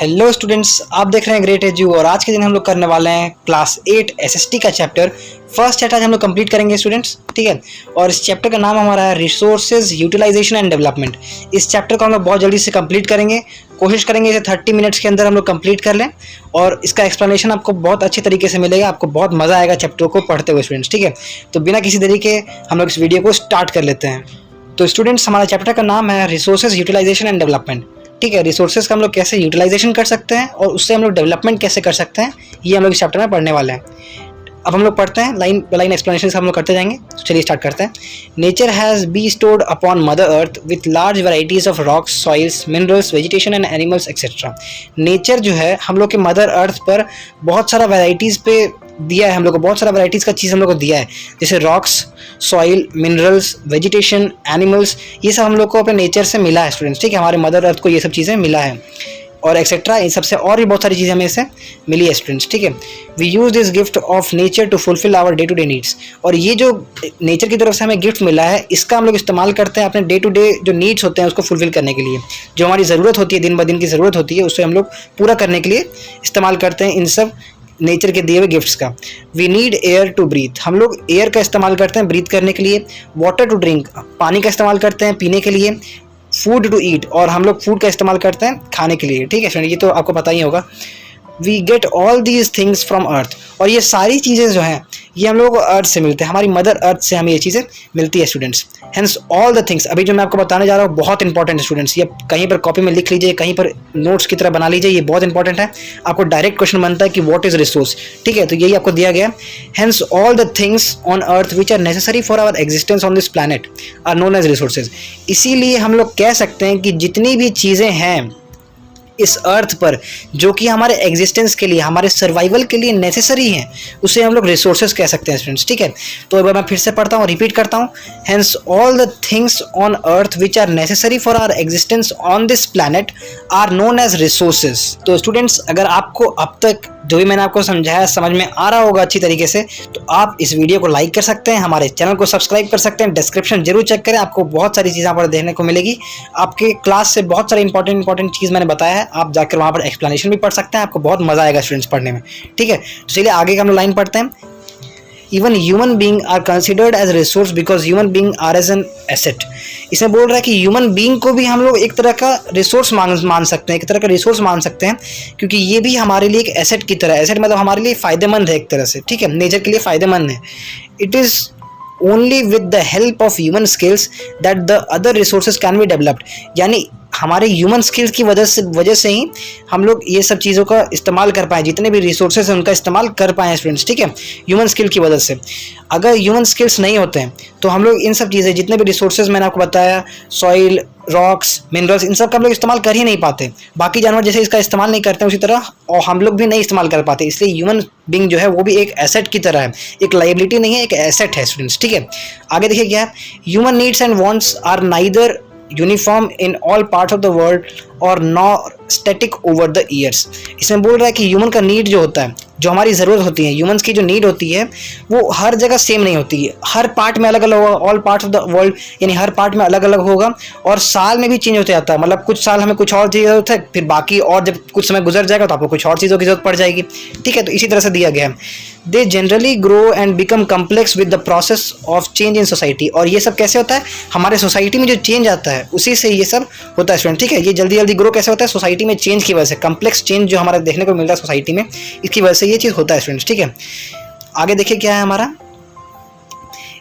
Hello students, आप देख रहे हैं ग्रेट एजू और आज के दिन हम लोग करने वाले हैं क्लास 8 एसएसटी का चैप्टर। फर्स्ट चैप्टर आज हम लोग कंप्लीट करेंगे स्टूडेंट्स, ठीक है। और इस चैप्टर का नाम हमारा है रिसोर्सेज यूटिलाइजेशन एंड डेवलपमेंट। इस चैप्टर को हम लोग बहुत जल्दी से कंप्लीट करेंगे, कोशिश करेंगे इसे 30 मिनट्स के अंदर हम लोग कंप्लीट कर लें और इसका एक्सप्लेनेशन आपको बहुत अच्छे तरीके से मिलेगा। आपको बहुत मज़ा आएगा चैप्टर को पढ़ते हुए स्टूडेंट्स, ठीक है। तो बिना किसी देरी के हम लोग इस वीडियो को स्टार्ट कर लेते हैं। तो स्टूडेंट्स, हमारा चैप्टर का नाम है रिसोर्सेज यूटिलाइजेशन एंड डेवलपमेंट, ठीक है। रिसोर्सेज का हम लोग कैसे यूटिलाइजेशन कर सकते हैं और उससे हम लोग डेवलपमेंट कैसे कर सकते हैं, ये हम लोग इस चैप्टर में पढ़ने वाले हैं। अब हम लोग पढ़ते हैं, लाइन बाय लाइन एक्सप्लेनेशन हम लोग करते जाएंगे। तो चलिए स्टार्ट करते हैं। Nature has be stored upon mother earth with large varieties of rocks, soils, minerals, vegetation and animals etcetera. Nature जो है हम लोग के मदर अर्थ पर बहुत सारा वैराइटीज़ पे दिया है, हम लोग को बहुत सारा वैराइटीज़ का चीज़ हम लोग को दिया है, जैसे rocks, soil, minerals, vegetation, animals, ये सब हम लोग को अपने नेचर से मिला है स्टूडेंट्स, ठीक है। हमारे मदर अर्थ को ये सब चीज़ें मिला है और एक्सेट्रा, इन सबसे और भी बहुत सारी चीज़ें हमें इससे मिली है स्टूडेंट्स, ठीक है। We use this gift of nature to fulfil our day to day needs. और ये जो नेचर की तरफ से हमें गिफ्ट मिला है, इसका हम लोग इस्तेमाल करते हैं अपने डे टू डे जो नीड्स होते हैं उसको फुलफिल करने के लिए। जो हमारी ज़रूरत होती है, दिन ब दिन की ज़रूरत होती है, उससे हम लोग पूरा करने के लिए इस्तेमाल करते हैं इन सब नेचर के दिए हुए गिफ्ट्स का। We need air to breathe, हम लोग एयर का इस्तेमाल करते हैं ब्रीथ करने के लिए। वाटर टू ड्रिंक, पानी का इस्तेमाल करते हैं पीने के लिए। फूड टू ईट, और हम लोग फूड का इस्तेमाल करते हैं खाने के लिए, ठीक है फ्रेंड, ये तो आपको पता ही होगा। We get all these things from earth, और ये सारी चीज़ें जो हैं ये हम लोगों को अर्थ से मिलते हैं, हमारी मदर अर्थ से हमें ये चीज़ें मिलती है students. Hence all the things, अभी जो मैं आपको बताने जा रहा हूँ बहुत इंपॉर्टेंट है स्टूडेंट्स, ये कहीं पर कॉपी में लिख लीजिए, कहीं पर नोट्स की तरह बना लीजिए, ये बहुत इंपॉर्टेंट है। आपको डायरेक्ट क्वेश्चन बनता है कि व्हाट इज रिसोर्स, ठीक है, तो यही आपको दिया गया है। Hence all the things on earth which are necessary for our existence on this planet are known as resources. इसीलिए हम लोग कह सकते हैं कि जितनी भी चीज़ें हैं इस अर्थ पर जो कि हमारे एग्जिस्टेंस के लिए, हमारे सर्वाइवल के लिए नेसेसरी हैं, उसे हम लोग रिसोर्सेज कह सकते हैं स्टूडेंट्स, ठीक है। तो एक बार मैं फिर से पढ़ता हूँ, रिपीट करता हूँ। Hence all the things on earth which are necessary for our existence on this planet are known as resources. तो स्टूडेंट्स, अगर आपको अब तक जो भी मैंने आपको समझाया समझ में आ रहा होगा अच्छी तरीके से, तो आप इस वीडियो को लाइक कर सकते हैं, हमारे चैनल को सब्सक्राइब कर सकते हैं, डिस्क्रिप्शन जरूर चेक करें, आपको बहुत सारी चीज़ें पर देखने को मिलेगी। आपके क्लास से बहुत सारी इंपॉर्टेंट चीज़ मैंने बताया है, आप जाकर वहाँ पर एक्सप्लेनेशन भी पढ़ सकते हैं, आपको बहुत मजा आएगा स्टूडेंट्स पढ़ने में, ठीक है। तो चलिए आगे का हम लाइन पढ़ते हैं। Even human being are considered as resource because human being are as an asset। इसमें बोल रहा है कि ह्यूमन बीइंग को भी हम लोग एक तरह का रिसोर्स मान सकते हैं, एक तरह का रिसोर्स मान सकते हैं, क्योंकि ये भी हमारे लिए एक एसेट की तरह, एसेट मतलब हमारे लिए फ़ायदेमंद है एक तरह से, ठीक है, नेचर के लिए फ़ायदेमंद है। It is only with the help of human skills that the other resources can be developed. यानी हमारे ह्यूमन स्किल्स की वजह से ही हम लोग ये सब चीज़ों का इस्तेमाल कर पाएँ, जितने भी रिसोर्सेज हैं उनका इस्तेमाल कर पाएँ स्टूडेंट्स, ठीक है, ह्यूमन स्किल की वजह से। अगर ह्यूमन स्किल्स नहीं होते हैं तो हम लोग इन सब चीज़ें, जितने भी रिसोर्सेज मैंने आपको बताया, सॉइल, रॉक्स, मिनरल्स, इन सब का हम लोग इस्तेमाल कर ही नहीं पाते। बाकी जानवर जैसे इसका इस्तेमाल नहीं करते हैं उसी तरह और हम लोग भी नहीं इस्तेमाल कर पाते। इसलिए ह्यूमन बीइंग जो है वो भी एक एसेट की तरह है, एक लाइबिलिटी नहीं है, एक एसेट है स्टूडेंट्स, ठीक है। आगे देखिए क्या है। Human needs and wants are neither uniform in all parts of the world और nor static over the years. इसमें बोल रहा है कि ह्यूमन का नीड जो होता है, जो हमारी ज़रूरत होती है, ह्यूमंस की जो नीड होती है वो हर जगह सेम नहीं होती है, हर पार्ट में अलग अलग होगा, all parts of the world, यानी हर पार्ट में अलग अलग होगा और साल में भी चेंज होते जाता है। मतलब कुछ साल हमें कुछ और चीज़ जरूरत है, फिर बाकी और जब कुछ समय गुजर जाएगा तो आपको कुछ और चीज़ों की जरूरत पड़ जाएगी, ठीक है। तो इसी तरह से दिया गया है। They generally grow and become complex with the process of change in society. और ये सब कैसे होता है, हमारे सोसाइटी में जो चेंज आता है उसी से ये सब होता है स्टूडेंट, ठीक है। ये जल्दी जल्दी ग्रो कैसे होता है, सोसाइटी में चेंज की वजह से, कम्प्लेक्स चेंज जो हमारा देखने को मिलता है सोसाइटी में, इसकी वजह से ये चीज़ होता है स्टूडेंट्स, ठीक है। आगे देखिए क्या है हमारा।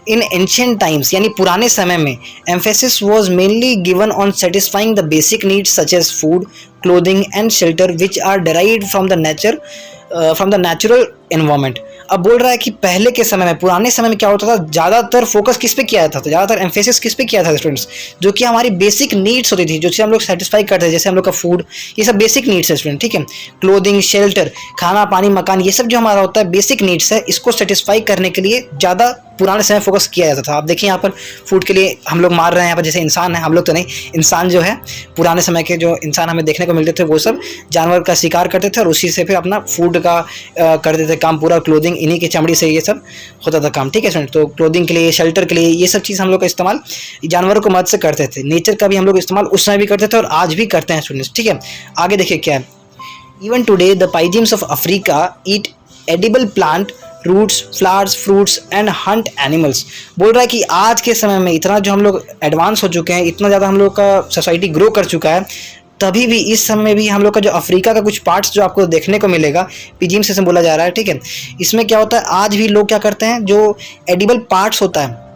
इन एंशिएंट टाइम्स, यानी पुराने समय में, emphasis was mainly given on satisfying the basic needs such as food, clothing and shelter which are derived from the natural environment. अब बोल रहा है कि पहले के समय में, पुराने समय में क्या होता था, ज़्यादातर फोकस किस पे किया जाता था, ज़्यादातर एम्फेसिस किस पे किया था स्टूडेंट्स, जो कि हमारी बेसिक नीड्स होती थी, जो हम लोग सेटिस्फाई करते थे, जैसे हम लोग का फूड, ये सब बेसिक नीड्स है स्टूडेंट, ठीक है। क्लोथिंग, शेल्टर, खाना, पानी, मकान, ये सब जो हमारा होता है बेसिक नीड्स है, इसको सेटिस्फाई करने के लिए ज़्यादा पुराने समय फोकस किया जाता था। आप देखिए यहाँ पर फूड के लिए हम लोग मार रहे हैं, यहाँ पर जैसे इंसान है, हम लोग तो नहीं, इंसान जो है, पुराने समय के जो इंसान हमें देखने को मिलते थे वो सब जानवर का शिकार करते थे और उसी से फिर अपना फूड का करते थे काम पूरा। क्लोथिंग, इन्हीं की चमड़ी से ये सब होता था काम, ठीक है स्टूडेंट। तो क्लोथिंग के लिए, शेल्टर के लिए, ये सब चीज़ हम लोग का इस्तेमाल जानवरों को मदद से करते थे। नेचर का भी हम लोग इस्तेमाल उस समय भी करते थे और आज भी करते हैं स्टूडेंट्स, ठीक है। आगे देखिए क्या है। Even today the pygmies of Africa eat edible plant, roots, flowers, fruits and hunt animals. बोल रहा है कि आज के समय में इतना जो हम लोग एडवांस हो चुके हैं, इतना ज़्यादा हम लोग का सोसाइटी ग्रो कर चुका है, तभी भी इस समय भी हम लोग का जो अफ्रीका का कुछ पार्ट्स जो आपको देखने को मिलेगा, पिजिम से बोला जा रहा है, ठीक है। इसमें क्या होता है, आज भी लोग क्या करते हैं, जो एडिबल पार्ट्स होता है,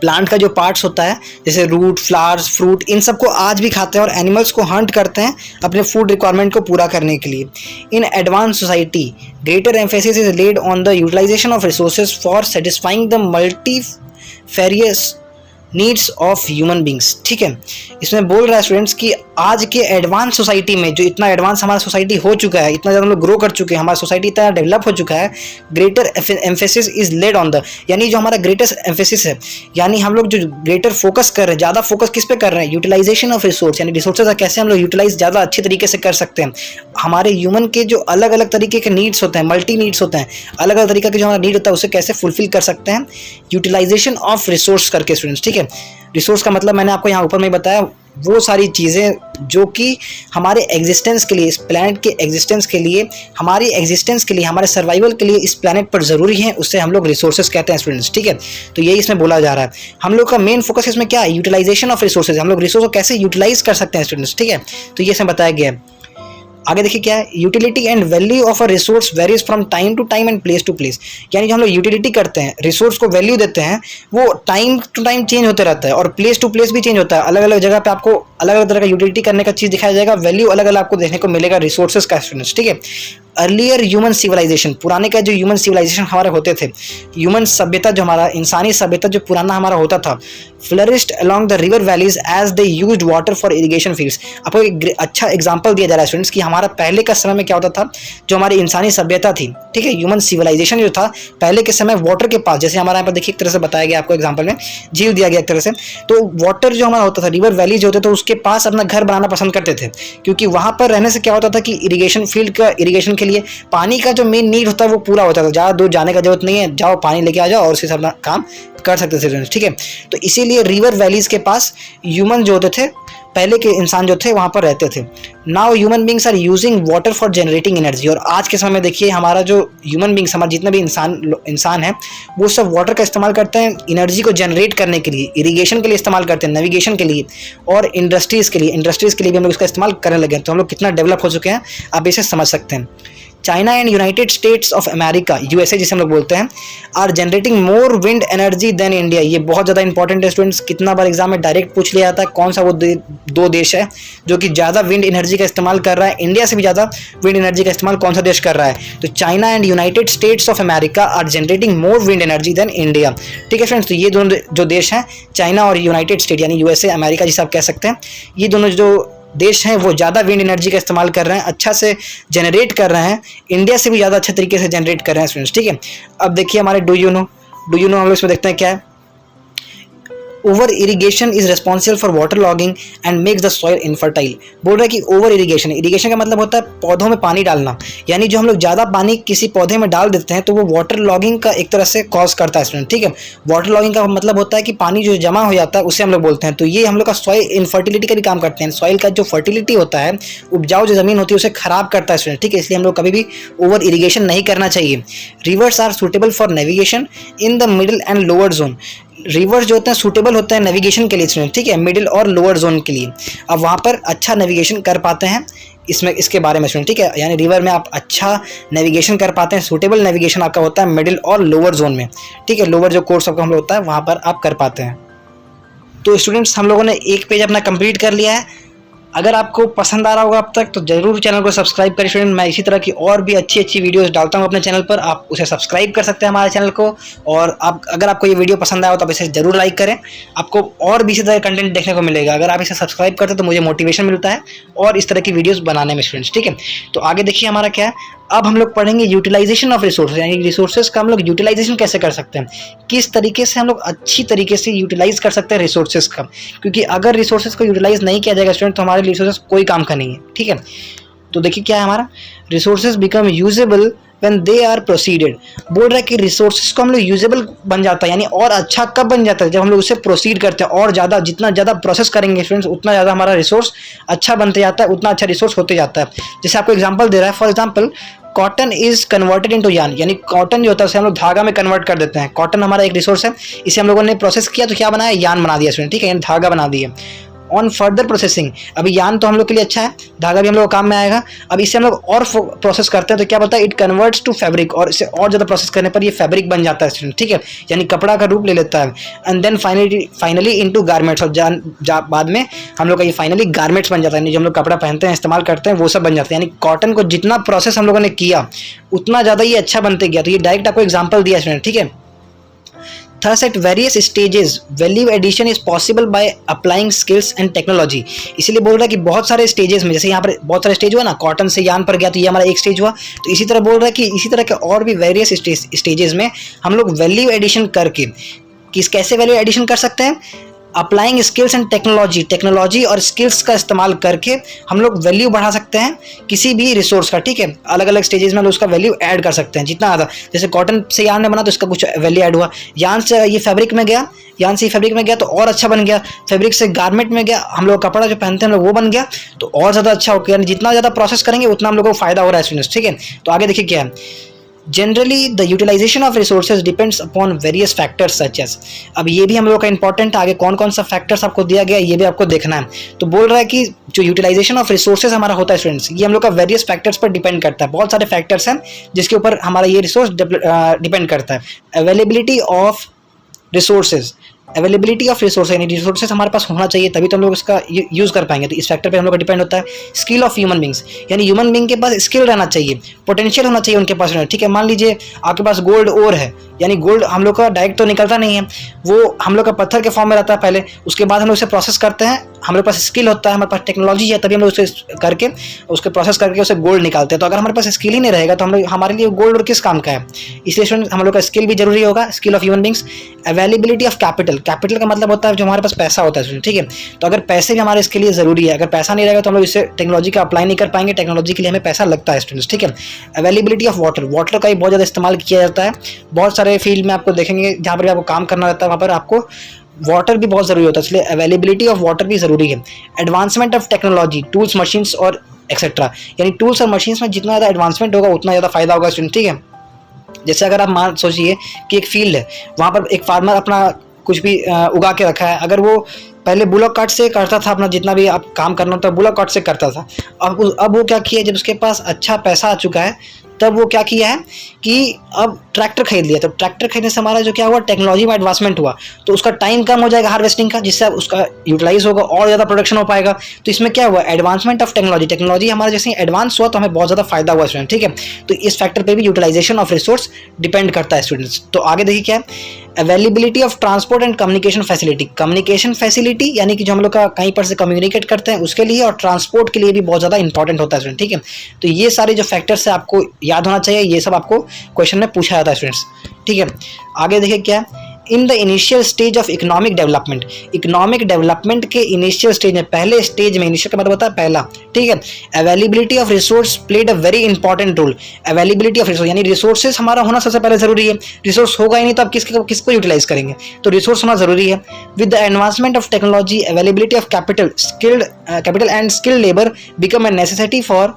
प्लांट का जो पार्ट्स होता है, जैसे रूट, फ्लावर्स, फ्रूट, इन सबको आज भी खाते हैं और एनिमल्स को हंट करते हैं अपने फूड रिक्वायरमेंट को पूरा करने के लिए। In advance society greater emphasis is laid on the utilisation of resources for satisfying the multifarious needs of human beings, ठीक है। इसमें बोल रहा है स्टूडेंट्स कि आज के एडवांस सोसाइटी में, जो इतना एडवांस हमारा सोसाइटी हो चुका है, इतना ज़्यादा हम लोग ग्रो कर चुके हैं, हमारा सोसाइटी इतना डेवलप हो चुका है, greater emphasis is laid on the, यानी जो हमारा ग्रेटेस्ट एम्फेसिस है, यानी हम लोग जो ग्रेटर फोकस कर रहे हैं, ज़्यादा फोकस किस पे कर रहे हैं, यूटिलाइजेशन ऑफ रिसोर्स, यानी रिसोर्सेज कैसे हम लोग यूटिलाइज ज़्यादा अच्छे तरीके से कर सकते हैं। हमारे ह्यूमन के जो अलग अलग तरीके के नीड्स होते हैं, मल्टी नीड्स होते हैं, अलग अलग तरीके के जो हमारा नीड होता है उसे कैसे फुलफिल कर सकते हैं, यूटिलाइजेशन ऑफ रिसोर्स करके स्टूडेंट्स, ठीक है। रिसोर्स का मतलब मैंने आपको यहाँ ऊपर में बताया, वो सारी चीज़ें जो कि हमारे एग्जिस्टेंस के लिए, इस प्लैनेट के एग्जिस्टेंस के लिए, हमारी एग्जिस्टेंस के लिए, हमारे सर्वाइवल के लिए इस प्लैनेट पर ज़रूरी है, उससे हम लोग रिसोर्सेज कहते हैं स्टूडेंट्स, ठीक है। तो यही इसमें बोला जा रहा है। हम लोग का मेन फोकस इसमें क्या है, यूटिलाइजेशन ऑफ रिसोर्सेज, हम लोग रिसोर्स को कैसे यूटिलाइज कर सकते हैं स्टूडेंट्स, ठीक है। तो ये इसमें बताया गया है। आगे देखिए क्या है, utility and value of a resource varies from time to time and place to place, यानी जो हम लोग यूटिलिटी करते हैं, रिसोर्स को वैल्यू देते हैं, वो टाइम टू टाइम चेंज होते रहता है और प्लेस टू प्लेस भी चेंज होता है। अलग अलग जगह पे आपको अलग अलग तरह का यूटिलिटी करने का चीज़ दिखाया जाएगा, वैल्यू अलग अलग आपको देखने को मिलेगा रिसोर्सेज का स्टूडेंट्स, ठीक है। अर्लियर ह्यूमन सिविलाइजेशन, पुराने का जो ह्यूमन सिविलाइजेशन हमारे होते थे, ह्यूमन सभ्यता जो हमारा इंसानी सभ्यता जो पुराना हमारा होता था, flourished along the river valleys as they used water for irrigation fields. आपको एक अच्छा एग्जांपल दिया जा रहा है स्टूडेंट्स कि हमारा पहले का समय में क्या होता था, जो हमारी इंसानी सभ्यता थी, ठीक है, ह्यूमन सिविलाइजेशन जो था पहले के समय वाटर के पास, जैसे हमारे यहाँ पर देखिए एक तरह से बताया गया आपको एग्जाम्पल में, झील दिया गया एक तरह से, तो वाटर जो हमारा होता था, रिवर वैली जो होते थे उसके पास अपना घर बनाना पसंद करते थे, क्योंकि वहाँ पर रहने से क्या होता था कि इरिगेशन फील्ड का, इरिगेशन के लिए पानी का जो मेन नीड होता है वो पूरा होता था, ज़्यादा दूर जाने का जरूरत नहीं है, जाओ पानी लेके आ जाओ और उससे अपना काम कर सकते थे, ठीक है। तो इसीलिए रिवर वैलीज के पास ह्यूमन जो होते थे, पहले के इंसान जो थे वहाँ पर रहते थे। Now human beings are using water for generating energy, और आज के समय में देखिए हमारा जो ह्यूमन बींग्स, हमारे जितने भी इंसान है, वो सब वाटर का इस्तेमाल करते हैं एनर्जी को जनरेट करने के लिए, इरीगेशन के लिए इस्तेमाल करते हैं, नेविगेशन के लिए और इंडस्ट्रीज़ के लिए भी हम लोग इसका इस्तेमाल करने लगे हैं। तो हम लोग कितना डेवलप हो चुके हैं आप इसे समझ सकते हैं। China and United States of America, USA जिसे हम लोग बोलते हैं, are generating more wind energy than India. ये बहुत ज़्यादा इंपॉर्टेंट है स्टूडेंट्स, कितना बार एग्जाम में डायरेक्ट पूछ लिया जाता है कौन सा वो दो देश है जो कि ज़्यादा विंड एनर्जी का इस्तेमाल कर रहा है, इंडिया से भी ज़्यादा विंड एनर्जी का इस्तेमाल कौन सा देश कर रहा है। तो China and United States of America are generating more wind energy than India, ठीक है फ्रेंड्स। तो ये दोनों जो देश हैं, चाइना और यूनाइटेड स्टेट यानी यूएसए अमेरिका जिसे आप कह सकते हैं, ये दोनों जो देश हैं वो ज़्यादा विंड एनर्जी का इस्तेमाल कर रहे हैं, अच्छा से जनरेट कर रहे हैं, इंडिया से भी ज़्यादा अच्छे तरीके से जनरेट कर रहे हैं स्टूडेंट्स, ठीक है। अब देखिए हमारे डू यू नो हम लोग इसमें देखते हैं क्या है, over irrigation is responsible for water logging and makes the soil infertile. बोल रहा है कि ओवर इरीगेशन, इरीगेशन का मतलब होता है पौधों में पानी डालना, यानी जो हम लोग ज़्यादा पानी किसी पौधे में डाल देते हैं तो वो वाटर लॉगिंग का एक तरह से कॉज करता है स्टूडेंट, ठीक है। वाटर लॉगिंग का मतलब होता है कि पानी जो जमा हो जाता है उसे हम लोग बोलते हैं। तो ये हम लोग का सॉइल इनफर्टिलिटी का भी काम करते हैं, सॉइल का जो फर्टिलिटी होता है, उपजाऊ जो ज़मीन होती है उसे खराब करता है स्टूडेंट, ठीक है। इसलिए हम लोग कभी भी ओवर इरीगेशन नहीं करना चाहिए। Rivers are suitable for navigation in the middle and lower zone. Rivers जो होते हैं सूटेबल होते हैं नेविगेशन के लिए स्टूडेंट, ठीक है, मिडिल और लोअर जोन के लिए। अब वहाँ पर अच्छा नेविगेशन कर पाते हैं इसमें, इसके बारे में स्टूडेंट, ठीक है, यानी रिवर में आप अच्छा नेविगेशन कर पाते हैं। सूटेबल नेविगेशन आपका होता है मिडिल और लोअर जोन में, ठीक है। लोअर जो कोर्स आपका हम लोग होता है वहाँ पर आप कर पाते हैं। तो स्टूडेंट्स हम लोगों ने एक पेज अपना कंप्लीट कर लिया है। अगर आपको पसंद आ रहा होगा अब तक तो जरूर चैनल को सब्सक्राइब करें स्टूडेंट। मैं इसी तरह की और भी अच्छी अच्छी वीडियोस डालता हूं अपने चैनल पर, आप उसे सब्सक्राइब कर सकते हैं हमारे चैनल को। और आप अगर आपको ये वीडियो पसंद आया हो तो आप इसे जरूर लाइक करें, आपको और भी इसी तरह कंटेंट देखने को मिलेगा। अगर आप इसे सब्सक्राइब करते हैं तो मुझे मोटिवेशन मिलता है और इस तरह की वीडियोज़ बनाने में स्टूडेंट्स, ठीक है। तो आगे देखिए हमारा क्या है, अब हम लोग पढ़ेंगे यूटिलाइजेशन ऑफ रिसोर्सेज, यानी रिसोर्सेज का हम लोग यूटिलाइजेशन कैसे कर सकते हैं, किस तरीके से हम लोग अच्छी तरीके से यूटिलाइज कर सकते हैं रिसोर्सेज का। क्योंकि अगर रिसोर्सेज को यूटिलाइज नहीं किया जाएगा स्टूडेंट तो हमारे रिसोर्सेज कोई काम का नहीं है, ठीक है। तो देखिए क्या है हमारा, resources become usable when they are proceeded. बोल रहा है कि रिसोर्सेज को हम लोग यूजेबल बन जाता है, यानी और अच्छा कब बन जाता है, जब हम लोग उसे प्रोसीड करते हैं और ज़्यादा, जितना ज़्यादा प्रोसेस करेंगे स्टूडेंट्स उतना ज़्यादा हमारा रिसोर्स अच्छा बनते जाता है, उतना अच्छा रिसोर्स होते जाता है। जैसे आपको एग्जाम्पल दे रहा है, for example cotton is converted into yarn, यानी कॉटन जो होता है उसे हम लोग धागा में कन्वर्ट कर देते हैं। कॉटन हमारा एक रिसोर्स है, इसे हम लोगों ने प्रोसेस किया तो क्या बनाया, यार्न बना दिया स्टूडेंट, ठीक है, यानी धागा बना दिया। ऑन फर्दर प्रोसेसिंग, अभी यार्न तो हम लोग के लिए अच्छा है, धागा भी हम लोग को काम में आएगा। अब इसे हम लोग और प्रोसेस करते हैं तो क्या बोलता है, इट कन्वर्ट्स टू फैब्रिक, और इसे और ज़्यादा प्रोसेस करने पर ये फैब्रिक बन जाता है स्टूडेंट, ठीक है, यानी कपड़ा का रूप ले लेता है। And then finally into garments, और बाद में हम लोग का ये फाइनली गारमेंट्स बन जाता है, यानी जो हम लोग कपड़ा पहनते हैं, इस्तेमाल करते हैं, वो सब बन जाता है। यानी कॉटन को जितना प्रोसेस हम लोगों ने किया उतना ज़्यादा ये अच्छा बनते गया। तो ये डायरेक्ट आपको एग्जाम्पल दिया स्टूडेंट, ठीक है। Thus, at various stages, value addition is possible by applying skills and technology। इसीलिए बोल रहा है कि बहुत सारे स्टेजेस में, जैसे यहाँ पर बहुत सारे स्टेज हुआ ना, कॉटन से यार्न पर गया तो ये हमारा एक स्टेज हुआ, तो इसी तरह बोल रहा है कि इसी तरह के और भी वेरियस स्टेजेस में हम लोग वैल्यू एडिशन करके, कैसे वैल्यू एडिशन कर सकते हैं, applying skills and technology, technology और स्किल्स का इस्तेमाल करके हम लोग वैल्यू बढ़ा सकते हैं किसी भी रिसोर्स का, ठीक है। अलग अलग स्टेजेस में हम लोग उसका वैल्यू ऐड कर सकते हैं जितना ज़्यादा। जैसे कॉटन से यार्न ने बना तो इसका कुछ वैल्यू ऐड हुआ, यार्न से ये फैब्रिक में गया, यार्न से फैब्रिक में गया तो और अच्छा बन गया, फैब्रिक से गारमेंट में गया, हम लोग कपड़ा जो पहनते हैं हम लोग वो बन गया तो और ज़्यादा अच्छा हो गया। यानी जितना ज़्यादा प्रोसेस करेंगे उतना हम लोग को फायदा हो रहा है स्टूडेंट्स, ठीक है। तो आगे देखिए क्या है, generally the utilisation of resources depends upon various factors such as. अब ये भी हम लोग का इंपॉर्टेंट है, आगे कौन कौन सा फैक्टर्स आपको दिया गया ये भी आपको देखना है। तो बोल रहा है कि जो यूटिलाइजेशन ऑफ रिसोर्सेज हमारा होता है स्टूडेंट्स, ये हम लोग का वेरियस फैक्टर्स पर डिपेंड करता है। बहुत सारे फैक्टर्स हैं जिसके ऊपर हमारा ये रिसोर्स डिपेंड करता है। Availability of resources, availability of resource, यानी रिसोर्सेज हमारे पास होना चाहिए तभी तो हम लोग इसका यूज़ कर पाएंगे, तो इस फैक्टर पे हम लोग का डिपेंड होता है। स्किल ऑफ ह्यूमन बींग्स, यानी ह्यूमन बींग के पास स्किल रहना चाहिए, पोटेंशियल होना चाहिए उनके पास, ठीक है। मान लीजिए आपके पास गोल्ड ओर है, यानी गोल्ड हम लोग का डायरेक्ट तो निकलता नहीं है, वो हम लोग का पत्थर के फॉर्म में रहता है पहले, उसके बाद हम लोग उसे प्रोसेस करते हैं, हमारे पास स्किल होता है, हमारे पास टेक्नोलॉजी है, तभी हम लोग उसे करके उसके प्रोसेस करके उसे गोल्ड निकालते हैं। तो अगर हमारे पास स्किल ही नहीं रहेगा तो हम लोग, हमारे लिए गोल्ड और किस काम का है, इसलिए हम लोग का स्किल भी जरूरी होगा, skill of human beings. Availability of capital, capital का मतलब होता है जो हमारे पास पैसा होता है, ठीक है। तो अगर पैसे भी हमारे इसके लिए जरूरी है, अगर पैसा नहीं रहेगा तो हम लोग इसे टेक्नोलॉजी का अप्लाई नहीं कर पाएंगे, टेक्नोलॉजी के लिए हमें पैसा लगता है स्टूडेंट्स, ठीक है। अवेलेबिलिटी ऑफ वाटर, वाटर का भी बहुत ज़्यादा इस्तेमाल किया जाता है, बहुत सारे फील्ड में आपको देखेंगे जहाँ पर आपको काम करना रहता है वहाँ पर आपको वाटर भी बहुत ज़रूरी होता है, इसलिए अवेलेबिलिटी ऑफ वाटर भी ज़रूरी है। Advancement of technology, tools, machines और एक्सेट्रा, यानी टूल्स और मशीन्स में जितना ज़्यादा एडवांसमेंट होगा उतना ज़्यादा फायदा होगा स्टूडेंट, ठीक है। जैसे अगर आप मान सोचिए कि एक फील्ड है, वहाँ पर एक फार्मर अपना कुछ भी उगा के रखा है, अगर वो पहले बुलॉक कार्ट से करता था अपना जितना भी आप काम करना होता है बुलॉक कार्ट से करता था, अब वो क्या किया, जब उसके पास अच्छा पैसा आ चुका है तब वो क्या किया है कि अब ट्रैक्टर खरीद लिया। तो ट्रैक्टर खरीदने से हमारा जो क्या हुआ, टेक्नोलॉजी में एडवांसमेंट हुआ, तो उसका टाइम कम हो जाएगा हार्वेस्टिंग का, जिससे उसका यूटिलाइज होगा और ज़्यादा प्रोडक्शन हो पाएगा। तो इसमें क्या हुआ, एडवांसमेंट ऑफ टेक्नोलॉजी, टेक्नोलॉजी हमारा जैसे एडवांस हुआ तो हमें बहुत ज़्यादा फायदा हुआ स्टूडेंट, ठीक है। तो इस फैक्टर पर भी यूटिलाइजेशन ऑफ रिसोर्स डिपेंड करता है स्टूडेंट्स। तो आगे देखिए क्या है, availability of transport and communication facility, communication facility यानी कि जो हम लोग का कहीं पर से कम्युनिकेट करते हैं उसके लिए, और ट्रांसपोर्ट के लिए भी बहुत ज़्यादा इंपॉर्टेंट होता है स्टूडेंट, ठीक है। तो ये सारे जो फैक्टर्स है आपको याद होना चाहिए, ये सब आपको क्वेश्चन में पूछा जाता है स्टूडेंट्स, ठीक है। आगे देखिए क्या है, in the initial stage of economic development, economic development के इनिशियल स्टेज में, पहले स्टेज में, इनिशियल का मतलब होता है पहला, ठीक है। Availability of resource played a very important role, availability of resource यानी रिसोर्सेज हमारा होना सबसे पहले जरूरी है, रिसोर्स होगा ही नहीं तो आप किसको यूटिलाइज करेंगे, तो रिसोर्स होना जरूरी है। With the advancement of technology availability of capital and skilled labour become a necessity for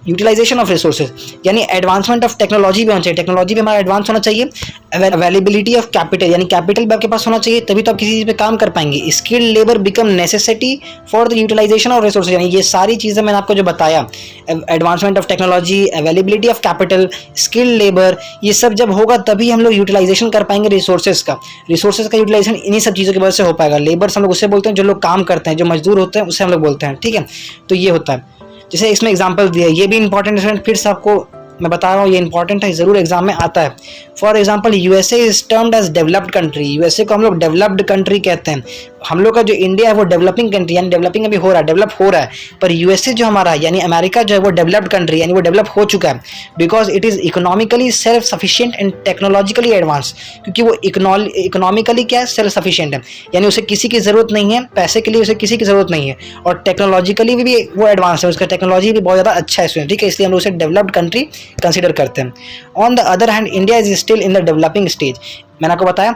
utilisation of resources, यानी एडवांसमेंट ऑफ टेक्नोलॉजी भी होना चाहिए, टेक्नोलॉजी भी हमारा एडवांस होना चाहिए। अवेलेबिलिटी ऑफ कैपिटल, यानी कैपिटल भी आपके पास होना चाहिए तभी तो आप किसी चीज़ पे काम कर पाएंगे। Skilled labour become necessity for the utilisation of resources, यानी ये सारी चीज़ें मैंने आपको जो बताया, advancement of technology, availability of capital, skilled labour, ये सब जब होगा तभी हम लोग यूटिलाइजेशन कर पाएंगे रिसोर्सेज का यूटिलाइजेशन इन्हीं सब चीज़ों की वजह से हो पाएगा। लेबर्स हम लोग उससे बोलते हैं जो लोग काम करते हैं, जो मजदूर होते हैं उससे हम लोग बोलते हैं, ठीक है। तो ये होता है, जैसे इसमें एग्जांपल दिया, ये भी इंपॉर्टेंट है, फिर से आपको मैं बता रहा हूँ ये इंपॉर्टेंट है, जरूर एग्जाम में आता है। For example USA is termed as developed country, USA को हम लोग डेवलप्ड कंट्री कहते हैं। हम लोग का जो इंडिया है वो डेवलपिंग कंट्री यानी डेवलपिंग अभी हो रहा है, डेवलप हो रहा है, पर यूएसए जो हमारा यानी अमेरिका जो है वो डेवलप्ड कंट्री यानी वो डेवलप हो चुका है, because it is economically self sufficient and technologically advance, क्योंकि वो इकोनॉमिकली क्या है, सेल्फ सफिशिएंट है, यानी उसे किसी की ज़रूरत नहीं है, पैसे के लिए उसे किसी की ज़रूरत नहीं है, और टेक्नोलॉजिकली भी वो एडवांस है, उसका टेक्नोलॉजी भी बहुत ज़्यादा अच्छा है इसमें, ठीक है, इसलिए हम लोग उसे डेवलप्ड कंट्री कंसिडर करते हैं। On the other hand India is still in the developing stage, मैंने आपको बताया।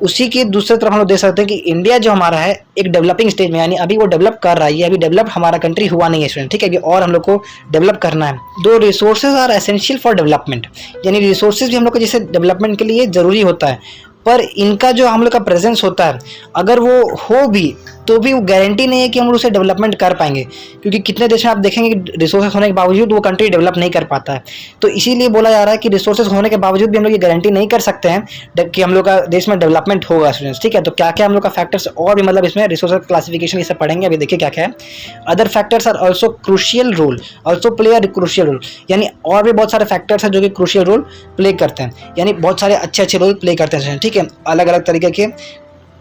उसी की दूसरी तरफ हम लोग देख सकते हैं कि इंडिया जो हमारा है एक डेवलपिंग स्टेज में, यानी अभी वो डेवलप कर रहा है, ये अभी डेवलप हमारा कंट्री हुआ नहीं है स्टूडेंट, ठीक है, अभी और हम लोग को डेवलप करना है। दो resources are essential for development, यानी रिसोर्सेज भी हम लोग को जैसे डेवलपमेंट के लिए ज़रूरी होता है, पर इनका जो हम लोग का प्रेजेंस होता है अगर वो हो भी तो भी वो गारंटी नहीं है कि हम लोग उसे डेवलपमेंट कर पाएंगे, क्योंकि कितने देश में आप देखेंगे कि रिसोर्सेज होने के बावजूद वो कंट्री डेवलप नहीं कर पाता है। तो इसीलिए बोला जा रहा है कि रिसोर्सेज होने के बावजूद भी हम लोग ये गारंटी नहीं कर सकते हैं कि हम लोग का देश में डेवलपमेंट होगा स्टूडेंट्स, ठीक है। तो क्या क्या हम लोग का फैक्टर्स और भी मतलब इसमें रिसोर्स क्लासिफिकेशन ये सब पढ़ेंगे, अभी देखिए क्या क्या है। Other factors are also crucial role, also play a crucial role, यानी और भी बहुत सारे फैक्टर्स हैं जो कि क्रूशियल रोल प्ले करते हैं, यानी बहुत सारे अच्छे अच्छे रोल प्ले करते हैं, ठीक है, अलग अलग तरीके के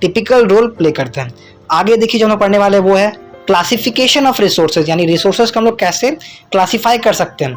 टिपिकल रोल प्ले करते हैं। आगे देखिए जो हम लोग पढ़ने वाले वो है क्लासिफिकेशन ऑफ रिसोर्सेज, यानी रिसोर्सेज को हम लोग कैसे क्लासिफाई कर सकते हैं।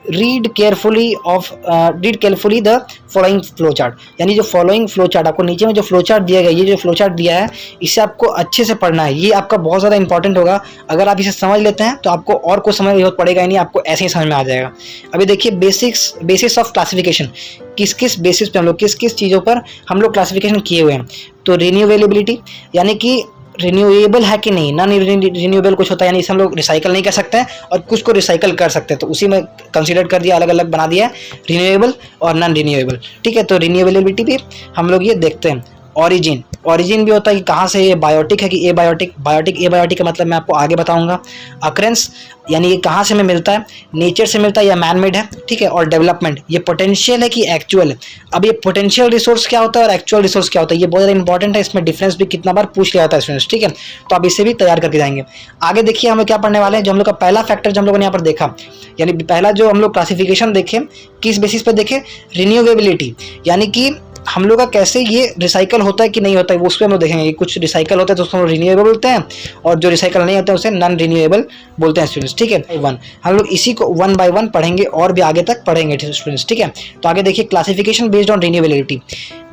Read carefully the following flow chart, यानी जो फॉलोइंग फ्लो चार्ट आपको नीचे में जो फ्लो चार्ट दिया गया, ये जो फ्लो चार्ट दिया है इसे आपको अच्छे से पढ़ना है, ये आपका बहुत ज़्यादा इंपॉर्टेंट होगा। अगर आप इसे समझ लेते हैं तो आपको और कुछ समझ जरूरत पड़ेगा ही नहीं, आपको ऐसे ही समझ में आ जाएगा। अभी देखिए बेसिस ऑफ क्लासिफिकेशन, किस किस बेसिस पे हम लोग किस किस चीज़ों पर हम लोग क्लासिफिकेशन किए हुए हैं। तो रिन्यूएबिलिटी, यानी कि रिन्यूएबल है कि नहीं, नॉन रिन्यूएबल कुछ होता है, यानी इसे हम लोग रिसाइकल नहीं कर सकते हैं और कुछ को रिसाइकल कर सकते हैं, तो उसी में कंसीडर कर दिया, अलग अलग बना दिया है रिन्यूएबल और नॉन रिन्यूएबल, ठीक है। तो रिन्यूएबिलिटी भी हम लोग ये देखते हैं। ऑरिजिन भी होता है कि कहाँ से, ये बायोटिक है कि एबायोटिक का मतलब मैं आपको आगे बताऊंगा। अकरेंस, यानी ये कहाँ से में मिलता है, नेचर से मिलता है या मैन मेड है, ठीक है। और डेवलपमेंट, ये पोटेंशियल है कि एक्चुअल है। अब ये पोटेंशियल रिसोर्स क्या होता है और एक्चुअल रिसोर्स क्या होता है, ये बहुत ज़्यादा इंपॉर्टेंट है, इसमें डिफरेंस भी कितना बार पूछ लिया जाता है स्टूडेंट्स, ठीक है। तो आप इसे भी तैयार करके जाएंगे। आगे देखिए हम लोग क्या पढ़ने वाले हैं, जो हम लोग का पहला फैक्टर जो हम लोगों ने यहाँ पर देखा, यानी पहला जो हम लोग क्लासिफिकेशन देखे किस बेसिस पर देखे, रिन्यूएबिलिटी, यानी कि हम लोग का कैसे ये रिसाइकल होता है कि नहीं होता है, वो उस पर हम लोग देखेंगे। कुछ रिसाइकल होता है तो उसको हम रिन्यूएबल बोलते हैं, और जो रिसाइकल नहीं होता है उसे नॉन रिन्यूएबल बोलते हैं स्टूडेंट्स, ठीक है। वन हम लोग इसी को वन बाय वन पढ़ेंगे और भी आगे तक पढ़ेंगे स्टूडेंट्स, ठीक है। तो आगे देखिए क्लासिफिकेशन बेस्ड ऑन रिन्यूएबिलिटी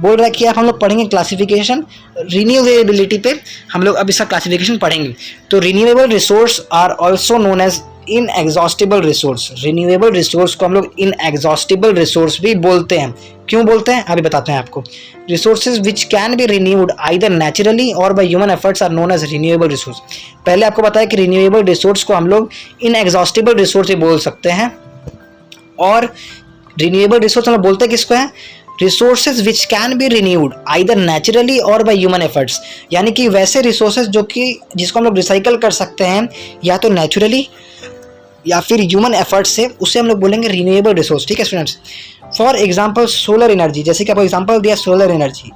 बोल रहा है कि आप हम लोग पढ़ेंगे क्लासिफिकेशन रिन्यूएबिलिटी पे, हम लोग अब इसका क्लासिफिकेशन पढ़ेंगे। तो renewable resource are also known as inexhaustible resource, renewable resource को हम लोग इनएग्जॉस्टिबल रिसोर्स भी बोलते हैं। क्यों बोलते हैं अभी बताते हैं आपको। Resources which can be renewed either naturally और by human efforts are known as renewable resource. पहले आपको बताया कि रिन्यूएबल रिसोर्स को हम लोग इनएग्जॉस्टिबल रिसोर्स भी बोल सकते हैं, और रिन्यूएबल रिसोर्स हम लोग बोलते हैं किसको है, resources which can be renewed either naturally और बाय ह्यूमन एफर्ट्स, यानी कि वैसे रिसोर्सेज जो कि जिसको हम लोग रिसाइकल कर सकते हैं या तो नेचुरली या फिर ह्यूमन एफर्ट्स से, उसे हम लोग बोलेंगे रिन्यूएबल रिसोर्स, ठीक है students. For example solar energy, जैसे कि आपको एग्जांपल दिया सोलर एनर्जी,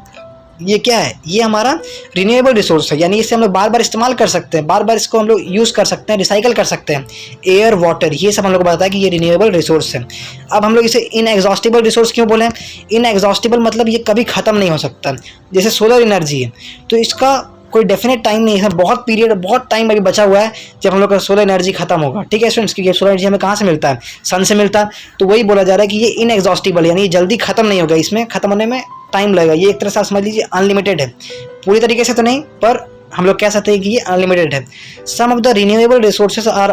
ये क्या है, ये हमारा रिन्यूएबल रिसोर्स है, यानी इसे हम लोग बार बार इस्तेमाल कर सकते हैं, बार बार इसको हम लोग यूज़ कर सकते हैं, रिसाइकल कर सकते हैं। एयर वाटर, ये सब हम लोग को बताता है कि ये रिन्यूएबल रिसोर्स है। अब हम लोग इसे इनएग्जॉस्टिबल रिसोर्स क्यों बोले, इनएग्जॉस्टिबल मतलब ये कभी ख़त्म नहीं हो सकता। जैसे सोलर एनर्जी है तो इसका कोई डेफिनेट टाइम नहीं है, बहुत पीरियड बहुत टाइम अभी बचा हुआ है जब हम लोग का सोलर एनर्जी खत्म होगा, ठीक है स्टूडेंट्स। क्योंकि सोलर एनर्जी हमें कहाँ से मिलता है, सन से मिलता है, तो वही बोला जा रहा है कि ये इनएग्जॉस्टिबल, यानी ये जल्दी खत्म नहीं होगा, इसमें खत्म होने में टाइम लगेगा। ये एक तरह से आप समझ लीजिए अनलिमिटेड है, पूरी तरीके से तो नहीं पर हम लोग कह सकते हैं कि ये अनलिमिटेड है। Some of the renewable resources are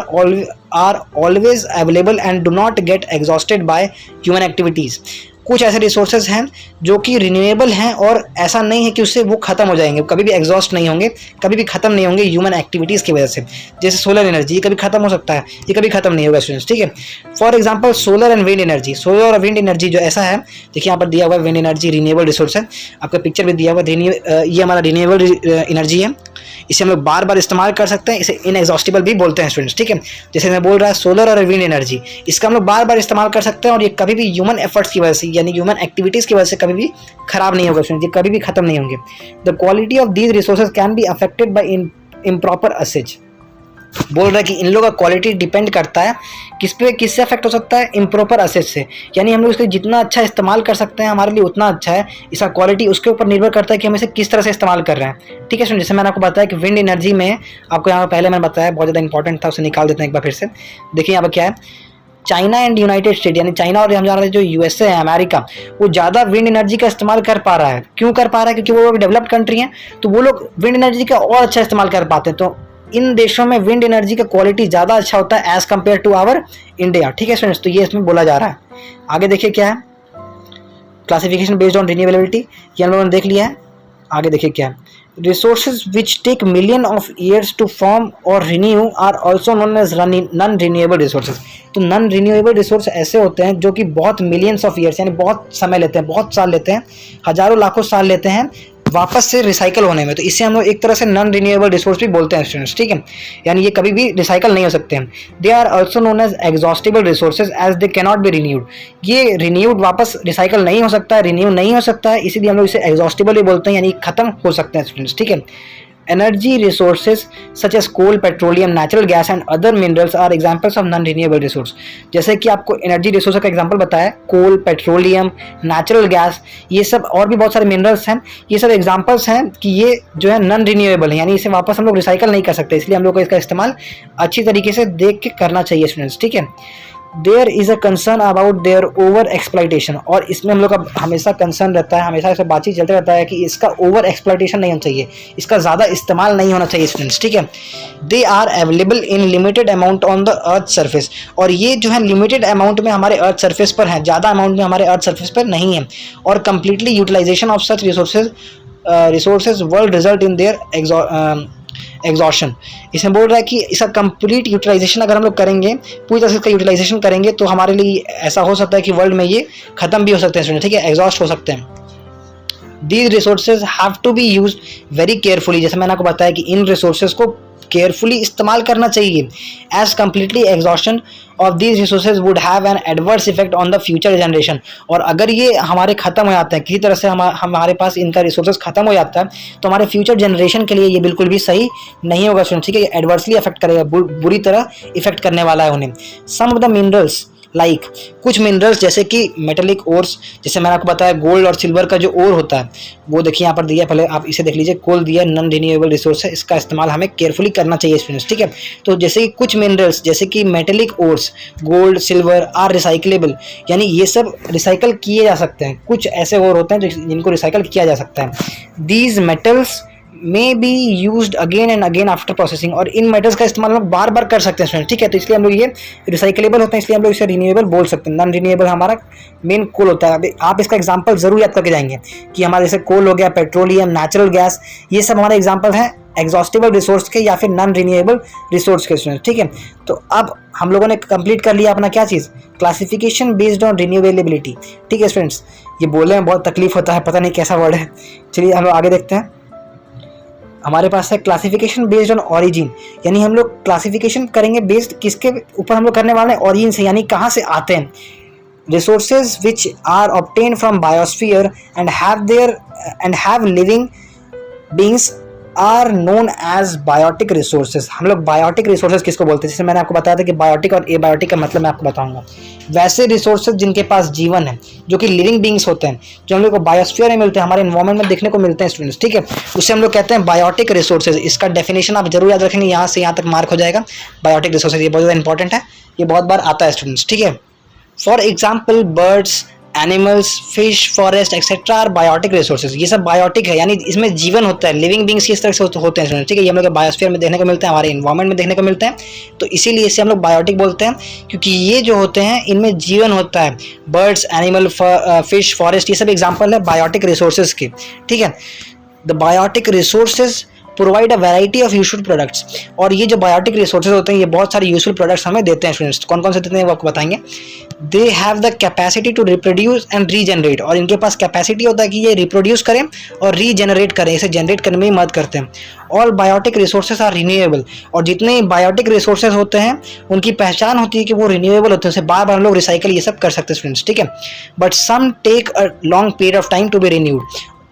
always available and do not get exhausted by human activities. कुछ ऐसे रिसोर्सेज हैं जो कि रिन्यूएबल हैं और ऐसा नहीं है कि उससे वो खत्म हो जाएंगे, कभी भी एग्जॉस्ट नहीं होंगे, कभी भी खत्म नहीं होंगे ह्यूमन एक्टिविटीज़ की वजह से। जैसे सोलर एनर्जी, ये कभी खत्म हो सकता है, ये कभी खत्म नहीं होगा स्टूडेंट्स, ठीक है। For example solar and wind energy, solar और विंड एनर्जी जो ऐसा है, देखिए यहाँ पर दिया हुआ है विंड एनर्जी रिन्यूएबल रिसोर्स है, आपका पिक्चर भी दिया हुआ है, ये हमारा रिन्यूएबल एनर्जी है, इसे हम लोग बार बार इस्तेमाल कर सकते हैं, इसे इनएग्जॉस्टिबल भी बोलते हैं स्टूडेंट्स, ठीक है। जैसे मैं बोल रहा है सोलर और विंड एनर्जी, इसका हम लोग बार बार इस्तेमाल कर सकते हैं और ये कभी भी ह्यूमन एफर्ट्स की वजह से यानी ह्यूमन एक्टिविटीज़ की वजह से कभी भी खराब नहीं होगा स्टूडेंट्स, ये कभी भी खत्म नहीं होंगे। The quality of these resources can be affected by improper uses, बोल रहा है कि इन लोगों का क्वालिटी डिपेंड करता है किस पे, किससे अफेक्ट हो सकता है, इम्प्रॉपर असेस से। यानी हम लोग इसका जितना अच्छा इस्तेमाल कर सकते हैं हमारे लिए उतना अच्छा है। इसका क्वालिटी उसके ऊपर निर्भर करता है कि हम इसे किस तरह से इस्तेमाल कर रहे हैं। ठीक है स्टूडेंट, जैसे मैंने आपको बताया कि विंड एनर्जी में, आपको यहाँ पहले मैंने बताया बहुत ज़्यादा इंपॉर्टेंट था, उसे निकाल देते हैं एक बार फिर से। देखिए यहाँ पर क्या है, चाइना एंड यूनाइटेड स्टेट, यानी चाइना और हम जान रहे हैं जो यूएसए है, अमेरिका, वो ज़्यादा विंड एनर्जी का इस्तेमाल कर पा रहा है। क्यों कर पा रहा है? क्योंकि वो डेवलप्ड कंट्री हैं, तो वो लोग विंड एनर्जी का और अच्छा इस्तेमाल कर पाते हैं। तो इन देशों में विंड एनर्जी का क्वालिटी ज़्यादा अच्छा होता है as compare to our India. ठीक है स्टूडेंट्स, तो ये इसमें बोला जा रहा है। आगे देखिए क्या है, क्लासिफिकेशन बेस्ड ऑन रिन्यूएबिलिटी, ये हम लोगों ने देख लिया है। आगे देखिए क्या है, resources which take million of years to form और renew are also known as non renewable resources. तो नॉन रिन्यूएबल रिसोर्स ऐसे होते हैं जो कि बहुत मिलियंस ऑफ ईयर्स, यानी बहुत समय लेते हैं, बहुत साल लेते हैं, हजारों लाखों साल लेते हैं वापस से रिसाइकल होने में। तो इससे हम लोग एक तरह से नॉन रिन्यूएबल रिसोर्स भी बोलते हैं स्टूडेंट्स। ठीक है, यानी ये कभी भी रिसाइकल नहीं हो सकते हैं। They are also known as exhaustible resources as they cannot be renewed. ये रिन्यूड वापस रिसाइकल नहीं हो सकता है, रिन्यू नहीं हो सकता है, इसीलिए हम लोग इसे एग्जॉस्टिबल ही बोलते हैं, यानी खत्म हो सकते हैं स्टूडेंट्स। ठीक है, energy resources such as coal, petroleum, natural gas and other minerals are examples of non-renewable resource। जैसे कि आपको एनर्जी रिसोर्स का एग्जांपल बताया, कोल, पेट्रोलियम, नेचुरल गैस, ये सब और भी बहुत सारे मिनरल्स हैं, ये सब एग्जांपल्स हैं कि ये जो है नॉन रिन्यूएबल है, यानी इसे वापस हम लोग रिसाइकल नहीं कर सकते। इसलिए हम लोग को इसका इस्तेमाल अच्छी तरीके से देख के करना चाहिए स्टूडेंट्स। ठीक है, there is a concern about their over exploitation, और इसमें हम लोग का हमेशा कंसर्न रहता है, हमेशा ऐसा बातचीत चलते रहता है कि इसका ओवर एक्सप्लाइटेशन नहीं होना चाहिए, इसका ज़्यादा इस्तेमाल नहीं होना चाहिए स्टूडेंट्स। ठीक है, they are available in limited amount on the earth surface, और ये जो है लिमिटेड अमाउंट में हमारे अर्थ सरफेस पर है, ज़्यादा अमाउंट में हमारे अर्थ सरफेस पर नहीं है। और completely utilisation of such resources world result in their exhaustion. इसमें बोल रहा है कि इसका कंप्लीट यूटिलाइजेशन अगर हम लोग करेंगे, पूरी तरह से इसका यूटिलाइजेशन करेंगे, तो हमारे लिए ऐसा हो सकता है कि वर्ल्ड में ये खत्म भी हो सकते हैं। ठीक है, एग्जॉस्ट हो सकते हैं। These resources have to be use very carefully, जैसे मैंने आपको बताया कि इन रिसोर्सेज को केयरफुली इस्तेमाल करना चाहिए। As completely exhaustion of these resources would have an adverse effect on the future generation, और अगर ये हमारे खत्म हो जाते हैं, किसी तरह से हमारे पास इनका रिसोर्सेज खत्म हो जाता है, तो हमारे फ्यूचर जनरेशन के लिए ये बिल्कुल भी सही नहीं होगा। ठीक है, ये एडवर्सली अफेक्ट करेगा, बुरी तरह इफेक्ट करने वाला है उन्हें। सम ऑफ द मिनरल्स लाइक, कुछ मिनरल्स जैसे कि मेटेलिक ओर्स, जैसे मैंने आपको बताया गोल्ड और सिल्वर का जो ओर होता है, वो देखिए यहाँ पर दिया, पहले आप इसे देख लीजिए, कोल दिया, नॉन रिन्यूएबल रिसोर्स है, इसका इस्तेमाल हमें केयरफुली करना चाहिए स्टूडेंट्स। ठीक है, तो जैसे कि कुछ मिनरल्स जैसे कि metallic ores, gold, silver are recyclable, यानी ये सब रिसाइकल किए जा सकते हैं। कुछ ऐसे ओर होते हैं जिनको रिसाइकल किया जा सकता है। These metals may be used again and again after processing, और इन मेटल्स का इस्तेमाल हम बार बार कर सकते हैं स्टूडेंट। ठीक है, तो इसलिए हम लोग ये रिसाइकलेबल होते हैं, इसलिए हम लोग इसे रिन्यूएबल बोल सकते हैं। नॉन रिन्यूएबल हमारा मेन कोल होता है। अभी आप इसका एग्जांपल जरूर याद करके जाएंगे कि हमारे जैसे कोल हो गया, पेट्रोलियम, नेचुरल गैस, ये सब हमारे एग्जाम्पल हैं एग्जॉस्टिबल रिसोर्स के या फिर नॉन रिन्यूएबल रिसोर्स के स्टूडेंट। ठीक है, तो अब हम लोगों ने कंप्लीट कर लिया अपना क्या चीज़, क्लासिफिकेशन बेस्ड ऑन रिन्यूएबिलिटी। ठीक है स्टूडेंट्स, ये बोलने में बहुत तकलीफ होता है, पता नहीं कैसा वर्ड है। चलिए हम लोग आगे देखते हैं। हमारे पास है क्लासिफिकेशन बेस्ड ऑन ऑरिजिन, यानी हम लोग क्लासिफिकेशन करेंगे बेस्ड किसके ऊपर हम लोग करने वाले हैं, ऑरिजिन से, यानी कहाँ से आते हैं। Resources which are obtain from biosphere and have living beings are known as biotic resources. हम लोग बायोटिक रिसोर्सेज किसको बोलते हैं, जैसे मैंने आपको बताया था कि बायोटिक और एबायोटिक का मतलब मैं आपको बताऊंगा। वैसे रिसोर्सेज जिनके पास जीवन है, जो कि लिविंग बींग्स होते हैं, जो हम लोग को बायोस्फीयर में मिलते हैं, हमारे इन्वायरमेंट में देखने को मिलते हैं स्टूडेंट्स। ठीक है, उससे हम लोग कहते हैं बायोटिक रिसोर्सेज। इसका डेफिनेशन आप जरूर याद रखेंगे, यहाँ से यहाँ तक मार्क हो जाएगा। बायोटिक रिसोर्सेज ये बहुत ज़्यादा इंपॉर्टेंट है, ये बहुत बार आता है स्टूडेंट्स। ठीक है, for example birds, animals, fish, forest etcetera are biotic resources. ये सब बायोटिक है, यानी इसमें जीवन होता है, लिविंग बींग्स किस तरह से होते हैं। ठीक है, ये हम लोग बायोस्फीयर में देखने को मिलते हैं, हमारे इन्वायरमेंट में देखने को मिलते हैं, तो इसीलिए इसे हम लोग बायोटिक बोलते हैं, क्योंकि ये जो होते हैं इनमें जीवन होता है। बर्ड्स, एनिमल, फिश, फॉरेस्ट, ये सब एग्जाम्पल है बायोटिक रिसोर्सेज के। ठीक है, the biotic resources provide a variety of useful products, और ये जो बायोटिक रिसोर्सेज होते हैं ये बहुत सारे यूजफुल प्रोडक्ट्स हमें देते हैं स्टूडेंट्स। कौन कौन से देते हैं वो आपको बताएंगे। They have the capacity to reproduce and regenerate, और इनके पास कैपेसिटी होता है कि ये रिप्रोड्यूस करें और रीजनरेट करें, इसे जनरेट करने में मदद करते हैं। All biotic resources are renewable, और जितने बायोटिक रिसोर्सेज होते हैं उनकी पहचान होती है कि वो रिन्यूएबल होते हैं, उसे बार बार हम लोग रिसाइकल ये सब कर सकते हैं स्टूडेंट्स। ठीक है, but some take a long period of time to be renewed,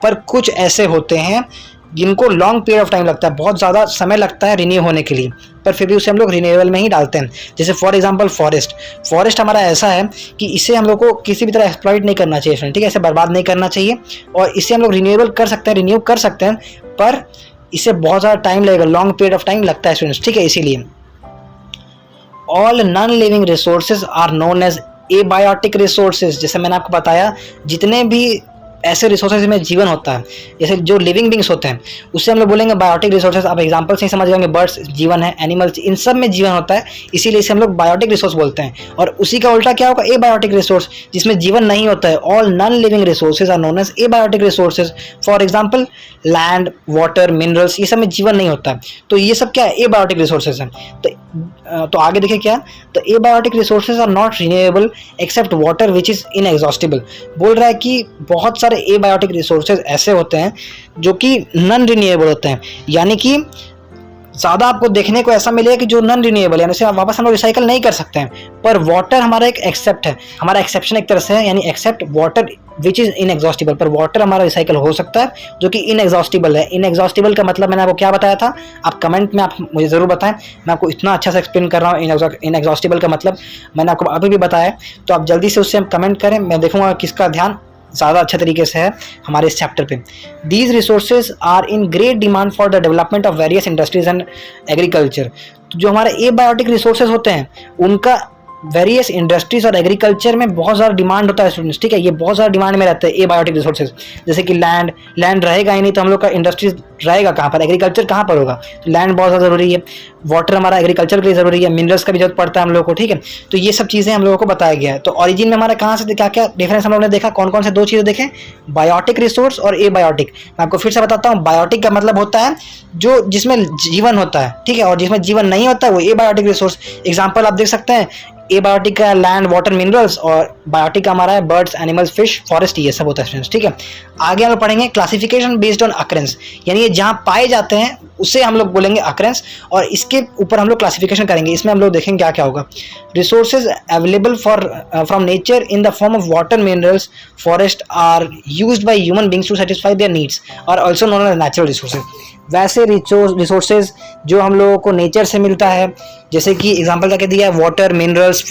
पर कुछ ऐसे होते हैं जिनको लॉन्ग पीरियड ऑफ टाइम लगता है, बहुत ज़्यादा समय लगता है रिन्यू होने के लिए, पर फिर भी उसे हम लोग रिन्यूएबल में ही डालते हैं। जैसे फॉर एग्जांपल फॉरेस्ट हमारा ऐसा है कि इसे हम लोग को किसी भी तरह एक्सप्लॉइट नहीं करना चाहिए फ्रेंड, ठीक है, इसे बर्बाद नहीं करना चाहिए, और इसे हम लोग रिन्यूएबल कर सकते हैं, रिन्यू कर सकते हैं, पर इसे बहुत ज़्यादा टाइम लगेगा, लॉन्ग पीरियड ऑफ टाइम लगता है स्टूडेंट्स, ठीक है। इसीलिए all non living resources are known as abiotic resources. जैसे मैंने आपको बताया, जितने भी ऐसे रिसोर्सेज में जीवन होता है, जैसे जो लिविंग बींग्स होते हैं, उससे हम लोग बोलेंगे बायोटिक रिसोर्सेज। आप एग्जांपल से ही समझ जाएंगे, बर्ड्स जीवन है, एनिमल्स, इन सब में जीवन होता है, इसीलिए इसे हम लोग बायोटिक रिसोर्स बोलते हैं। और उसी का उल्टा क्या होगा, एबायोटिक रिसोर्स, जिसमें जीवन नहीं होता है। All non living resources are known as abiotic resources. For example land, water, minerals, ये सब में जीवन नहीं होता है, तो ये सब क्या है, एबायोटिक रिसोर्सेज हैं। तो आगे देखिए क्या, तो abiotic resources are not renewable except water which is inexhaustible. बोल रहा है कि बहुत सारे एबायोटिक रिसोर्सेज ऐसे होते हैं जो कि नॉन रिन्यूएबल होते हैं, यानी कि ज़्यादा आपको देखने को ऐसा मिलेगा कि जो नॉन रिन्यूएबल, यानी उसे वापस हम लोग रिसाइकल नहीं कर सकते हैं। पर वाटर हमारा एक एक्सेप्ट है, हमारा एक्सेप्शन एक तरह से है, यानी except water which is inexhaustible. पर वाटर हमारा रिसाइकल हो सकता है जो कि इनएग्जॉस्टिबल है। इनएग्जॉस्टिबल का मतलब मैंने आपको क्या बताया था, आप कमेंट में आप मुझे ज़रूर बताएं। मैं आपको इतना अच्छा से एक्सप्लेन कर रहा हूँ इनएग्जॉस्टिबल का मतलब, मैंने आपको अभी भी बताया, तो आप जल्दी से उससे कमेंट करें, मैं देखूँगा किसका ध्यान ज़्यादा अच्छे तरीके से है हमारे इस चैप्टर पे। These resources are in great demand for the development of various industries and agriculture. तो जो हमारे एबायोटिक रिसोर्सेज होते हैं, उनका वेरियस इंडस्ट्रीज और एग्रीकल्चर में बहुत ज़्यादा डिमांड होता है स्टूडेंट्स, ठीक है, ये बहुत ज़्यादा डिमांड में रहते हैं एबायोटिक रिसोर्सेज। जैसे कि लैंड रहेगा ही नहीं तो हम लोग का इंडस्ट्रीज रहेगा कहाँ पर, एग्रीकल्चर कहाँ पर होगा, तो लैंड बहुत ज़्यादा ज़रूरी है, वाटर हमारा एग्रीकल्चर के लिए ज़रूरी है, मिनरल्स का भी जरूरत पड़ता है हम लोग को, ठीक है। तो ये सब चीज़ें हम लोगों को बताया गया है। तो ऑरिजिन में हमारा कहाँ से क्या क्या डिफरेंस हम लोगों ने देखा, कौन कौन से दो चीज़ें देखें, बायोटिक रिसोर्स और एबायोटिक। मैं आपको फिर से बताता हूँ, बायोटिक का मतलब होता है जो जिसमें जीवन होता है, ठीक है, और जिसमें जीवन नहीं होता है वो एबायोटिक रिसोर्स। एग्जाम्पल आप देख सकते हैं, एबायोटिक का लैंड, वाटर, मिनरल्स, और बायोटिक का हमारा है बर्ड्स, एनिमल्स, फिश, फॉरेस्ट, ये सब होता है स्टूडेंट्स, ठीक है। आगे हम लोग पढ़ेंगे क्लासिफिकेशन बेस्ड ऑन अकरेंस, यानी ये जहाँ पाए जाते हैं उसे हम लोग बोलेंगे अकरेंस, और इसके ऊपर हम लोग क्लासिफिकेशन करेंगे। इसमें हम लोग देखेंगे क्या क्या होगा। Resources available from nature in the form of water, minerals, forest are used by human beings to satisfy their needs और also known as natural resources. वैसे रिसोर्सेज जो हम लोगों को नेचर से मिलता है, जैसे कि एग्जांपल क्या दिया है, वाटर, मिनरल्स,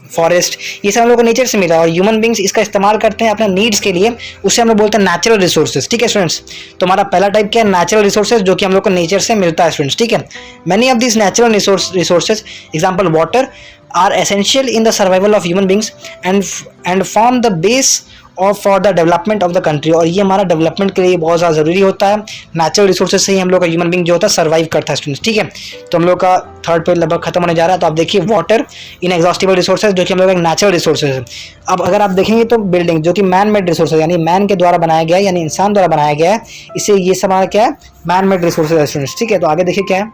फॉरेस्ट, ये सब हम लोग को नेचर से मिला है और ह्यूमन बींग्स इसका इस्तेमाल करते हैं अपने नीड्स के लिए, उसे हम लोग बोलते हैं नेचुरल रिसोर्सेज, ठीक है स्टूडेंट्स। तो हमारा पहला टाइप क्या है, नेचुरल रिसोर्सेज, जो कि हम लोग को नेचर से मिलता है स्टूडेंट्स, ठीक है। Many of this natural resources, example water, are essential in the survival of human beings and form the base और for the development of the country, और ये हमारा डेवलपमेंट के लिए बहुत ज़्यादा ज़रूरी होता है। नेचुरल रिसोर्सेज से ही हम लोग का ह्यूमन बींग जो होता है सर्वाइव करता है स्टूडेंट्स, ठीक है। तो हम लोग का थर्ड पेज लगभग खत्म होने जा रहा है। तो आप देखिए, वाटर इनएग्जॉस्टिबल रिसोर्सेज, जो कि हम लोग एक नेचुरल रिसोर्सेज है। अब अगर आप देखेंगे तो बिल्डिंग, जो कि मैन मेड रिसोर्सेज, यानी मैन के द्वारा बनाया गया है, यानी इंसान द्वारा बनाया गया है, इसे ये सब हमारा क्या है, मैन मेड रिसोर्सेज है स्टूडेंट्स, ठीक है। तो आगे देखिए क्या है,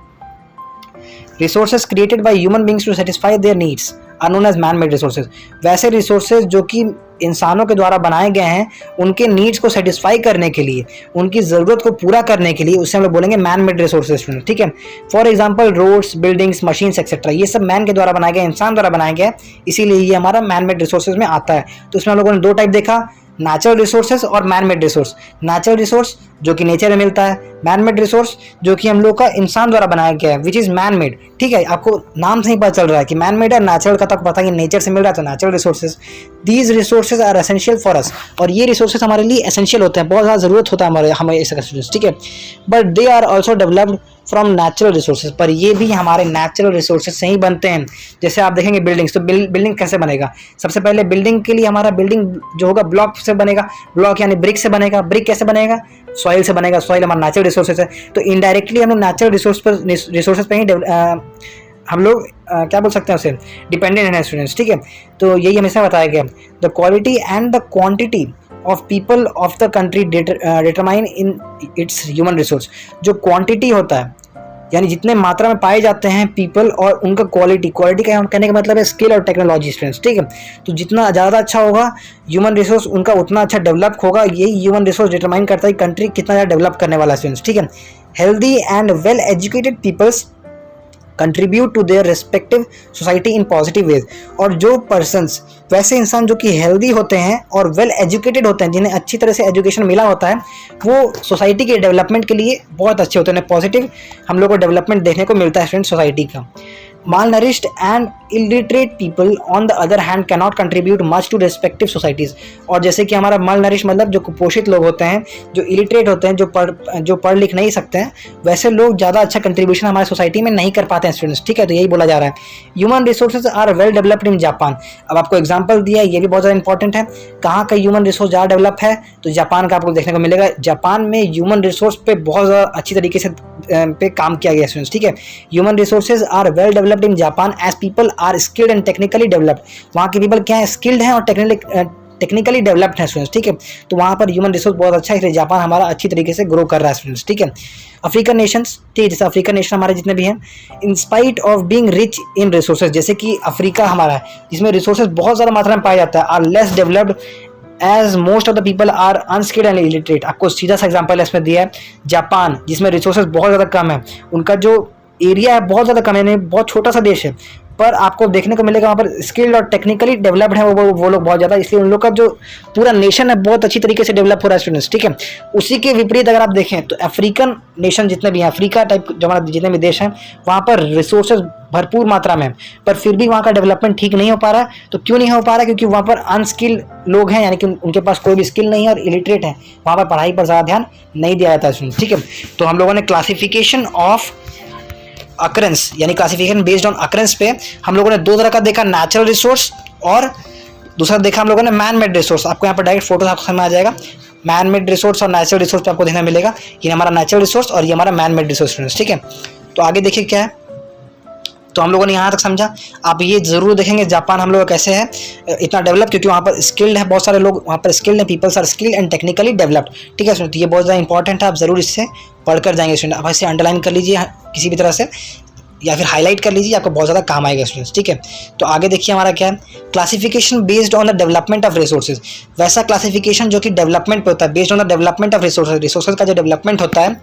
resources created by human beings to satisfy their needs are known as man made resources. वैसे रिसोर्सेज जो कि इंसानों के द्वारा बनाए गए हैं, उनके नीड्स को सेटिस्फाई करने के लिए, उनकी ज़रूरत को पूरा करने के लिए, उससे हम लोग बोलेंगे मैन मेड रिसोर्सेज, ठीक है। For example roads, buildings, machines etcetera, ये सब मैन के द्वारा बनाए गए, इंसान द्वारा बनाया गया, इसीलिए ये हमारा मैन मेड रिसोर्सेज में आता है। तो इसमें हम लोगों ने दो टाइप देखा, नेचुरल रिसोर्सेज और man made resource. Natural resource जो कि नेचर में मिलता है, मैन मेड रिसोर्स जो कि हम लोग का इंसान द्वारा बनाया गया है, विच इज मैन मेड, ठीक है। आपको नाम से ही पता चल रहा है कि मैन मेड है, नेचुरल का तक पता है कि नेचर से मिल रहा है, तो natural resources. These resources are essential for us, और ये रिसोर्सेज हमारे लिए एसेंशियल होते हैं, बहुत ज़्यादा जरूरत होता है हमें ऐसे, ठीक है। But they are also developed from natural resources, पर ये भी हमारे नेचुरल रिसोर्सेज से ही बनते हैं। जैसे आप देखेंगे बिल्डिंग्स, तो बिल्डिंग कैसे बनेगा, सबसे पहले बिल्डिंग के लिए हमारा बिल्डिंग जो होगा ब्लॉक से बनेगा, ब्लॉक यानी ब्रिक से बनेगा, ब्रिक कैसे बनेगा, सॉइल से बनेगा, सॉइल हमारा नेचुरल रिसोर्सेज है। तो इनडायरेक्टली हम लोग नेचुरल रिसोर्सेज पर ही हम लोग क्या बोल सकते हैं उसे, डिपेंडेंट है स्टूडेंट्स, ठीक है। तो यही हमेशा बताया गया, the quality and the quantity of people of the country determine in its human resource. जो क्वांटिटी होता है, यानी जितने मात्रा में पाए जाते हैं पीपल, और उनका क्वालिटी का कहने का मतलब है स्किल और टेक्नोलॉजी स्टूडेंट्स, ठीक है। तो जितना ज़्यादा अच्छा होगा ह्यूमन रिसोर्स, उनका उतना अच्छा डेवलप होगा। यही ह्यूमन रिसोर्स डिटरमाइन करता है कंट्री कितना ज़्यादा डेवलप करने वाला है स्टूडेंट्स, ठीक है। Healthy and well educated peoples contribute to their respective society in positive ways. और जो पर्सन्स, वैसे इंसान जो कि हेल्दी होते हैं और वेल एजुकेटेड होते हैं, जिन्हें अच्छी तरह से एजुकेशन मिला होता है, वो सोसाइटी के डेवलपमेंट के लिए बहुत अच्छे होते हैं। पॉजिटिव हम लोग को डेवलपमेंट देखने को मिलता है फ्रेंड्स सोसाइटी का। Malnourished and illiterate people on the other hand cannot contribute much to respective societies। और जैसे कि हमारा malnourished मतलब जो कुपोषित लोग होते हैं, जो illiterate होते हैं, जो पढ़ लिख नहीं सकते हैं, वैसे लोग ज़्यादा अच्छा कंट्रीब्यूशन हमारे सोसाइटी में नहीं कर पाते हैं स्टूडेंट्स। ठीक है, तो यही बोला जा रहा है। Human resources are well developed in Japan. अब आपको एग्जाम्पल दिया है, ये भी बहुत ज़्यादा इंपॉर्टेंट है। कहाँ का ह्यूमन रिसोर्स ज़्यादा डेवलप है, तो जापान का आपको देखने को मिलेगा। जापान में ह्यूमन रिसोर्स पे बहुत ज़्यादा अच्छी तरीके से पे काम किया गया स्टूडेंट्स। ठीक है, human resources are well developed in Japan as people are skilled and technically developed. वहाँ के पीपल क्या है, स्किल्ड हैं और टेक्निकली डेवलप्ड है स्टूडेंट्स। ठीक है, तो वहाँ पर ह्यूमन रिसोर्स बहुत अच्छा है, इसलिए जापान हमारा अच्छी तरीके से ग्रो कर रहा है स्टूडेंट्स। ठीक है, अफ्रीकन नेशंस, ठीक है, जैसे अफ्रीकन नेशन हमारे जितने भी हैं, in spite of being rich in resources, जैसे कि अफ्रीका हमारा है जिसमें रिसोर्सेज बहुत ज़्यादा मात्रा में पाया जाता है, are less developed as most of the people are unskilled and illiterate. आपको सीधा सा एग्जाम्पल इसमें दिया है, जापान जिसमें रिसोर्सेज बहुत ज़्यादा कम है, उनका जो एरिया है बहुत ज़्यादा कम है, बहुत छोटा सा देश है, पर आपको देखने को मिलेगा वहाँ पर स्किल्ड और टेक्निकली डेवलप्ड है वो लोग बहुत ज़्यादा, इसलिए उन लोग का जो पूरा नेशन है बहुत अच्छी तरीके से डेवलप हो रहा है स्टूडेंट्स। ठीक है, उसी के विपरीत अगर आप देखें तो अफ्रीकन नेशन जितने भी हैं, अफ्रीका टाइप जो हमारा जितने भी देश हैं, वहाँ पर रिसोर्सेज भरपूर मात्रा में, पर फिर भी वहाँ का डेवलपमेंट ठीक नहीं हो पा रहा है। तो क्यों नहीं हो पा रहा है, क्योंकि वहाँ पर अनस्किल्ड लोग हैं, यानी कि उनके पास कोई भी स्किल नहीं है और इलिटरेट है, वहाँ पर पढ़ाई पर ज़्यादा ध्यान नहीं दिया जाता है। ठीक है, तो हम लोगों ने क्लासिफिकेशन ऑफ अकरेंस यानी क्लासिफिकेशन बेस्ड ऑन अकरेंस पे हम लोगों ने दो तरह का देखा, नेचुरल रिसोर्स और दूसरा देखा हम लोगों ने मैन मेड रिसोर्स। आपको यहाँ पर डायरेक्ट फोटो आपको समझ में आ जाएगा, मैन मेड रिसोर्स और नेचुरल रिसोर्स पे आपको देखने मिलेगा। ये हमारा नेचुरल रिसोर्स और ये हमारा मैन मेड रिसोर्स। ठीक है, तो आगे देखिए क्या है। तो हम लोगों ने यहाँ तक समझा, आप ये जरूर देखेंगे जापान हम लोग कैसे है इतना डेवलप, क्योंकि वहाँ पर स्किल्ड है, बहुत सारे लोग वहाँ पर स्किल्ड हैं, peoples are skilled and technically developed. ठीक है स्टूडेंट, ये बहुत ज़्यादा इंपॉर्टेंट है, आप जरूर इससे पढ़कर जाएंगे स्टूडेंट। आप इसे अंडरलाइन कर लीजिए किसी भी तरह से या फिर हाईलाइट कर लीजिए, आपको बहुत ज़्यादा काम आएगा स्टूडेंट्स। ठीक है, तो आगे देखिए हमारा क्या है, classification based on the development of resources. वैसा क्लासिफिकेशन जो कि डेवलपमेंट पे होता है, based on the development of resources. Resources का जो डेवलपमेंट होता है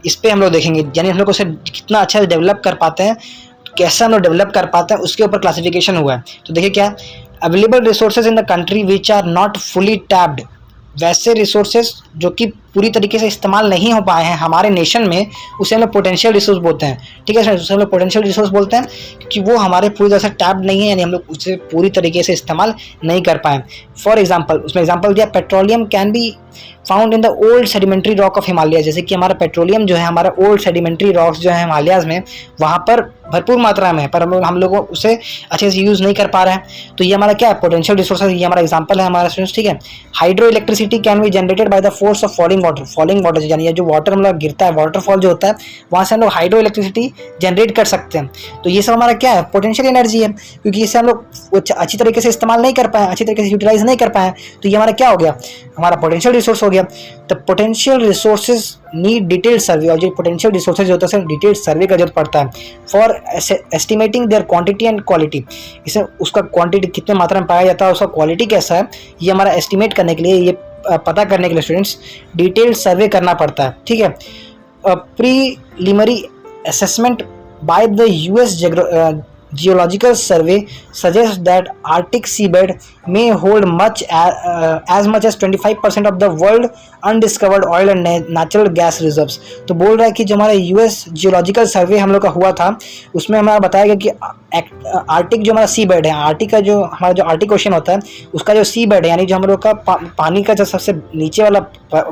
इस पर हम लोग देखेंगे, यानी हम लोग उसे कितना अच्छा से डेवलप कर पाते हैं, कैसे हम लोग डेवलप कर पाते हैं, उसके ऊपर क्लासिफिकेशन हुआ है। तो देखिए क्या, available resources in the country which are not fully tapped. वैसे रिसोर्सेज जो कि पूरी तरीके से इस्तेमाल नहीं हो पाए हैं हमारे नेशन में, उसे हम लोग पोटेंशियल रिसोर्स बोलते हैं। ठीक है, उसे हम लोग पोटेंशियल रिसोर्स बोलते हैं क्योंकि वो हमारे पूरी तरह से टैप्ड नहीं है, यानी हम लोग उसे पूरी तरीके से इस्तेमाल नहीं कर पाए। फॉर एग्जाम्पल, उसमें एग्जाम्पल दिया, petroleum can be found in the old sedimentary rock of Himalaya. जैसे कि हमारा पेट्रोलियम जो है, हमारा ओल्ड सेडिमेंट्री रॉक्स जो है हिमालयाज में, वहाँ पर भरपूर मात्रा में है, पर हम लोग उसे अच्छे से यूज़ नहीं कर पा रहे हैं। तो ये हमारा क्या है, पोटेंशियल रिसोर्सेज, ये हमारा एग्जांपल है हमारा स्टूडेंट्स। ठीक है, hydro electricity can be generated by the force of falling water. Falling water यानी जो वाटर हम लोग गिरता है, वाटरफॉल जो होता है, वहाँ से हम लोग हाइड्रो इलेक्ट्रिसिटी जनरेट कर सकते हैं। तो ये सब हमारा क्या है, पोटेंशियल एनर्जी है, क्योंकि इससे हम लोग अच्छी तरीके से इस्तेमाल नहीं कर पाए, अच्छी तरीके से यूटिलाइज नहीं कर पाए। तो ये हमारा क्या हो गया, हमारा पोटेंशियल रिसोर्स हो गया। तो पोटेंशियल रिसोर्सेज नीड डिटेल्ड सर्वे, और जो पोटेंशियल रिसोर्सेज होता है डिटेल्ड सर्वे का जरूरत पड़ता है for estimating their quantity and quality. इसे उसका क्वांटिटी कितने मात्रा में पाया जाता है, उसका क्वालिटी कैसा है, ये हमारा एस्टिमेट करने के लिए, ये पता करने के लिए स्टूडेंट्स डिटेल्ड सर्वे करना पड़ता है। ठीक है, preliminary assessment by the US Geological survey suggests that Arctic seabed may hold as much as 25% of the world undiscovered oil and natural gas reserves। तो बोल रहा है कि जो हमारा यूएस जियोलॉजिकल सर्वे हम लोग का हुआ था, उसमें हमारा बताया गया कि आर्टिक जो हमारा सी बेड है, आर्टिक का जो हमारा जो आर्टिक ओशन होता है, उसका जो सी बेड है, यानी जो हम लोग का पानी का जो सबसे नीचे वाला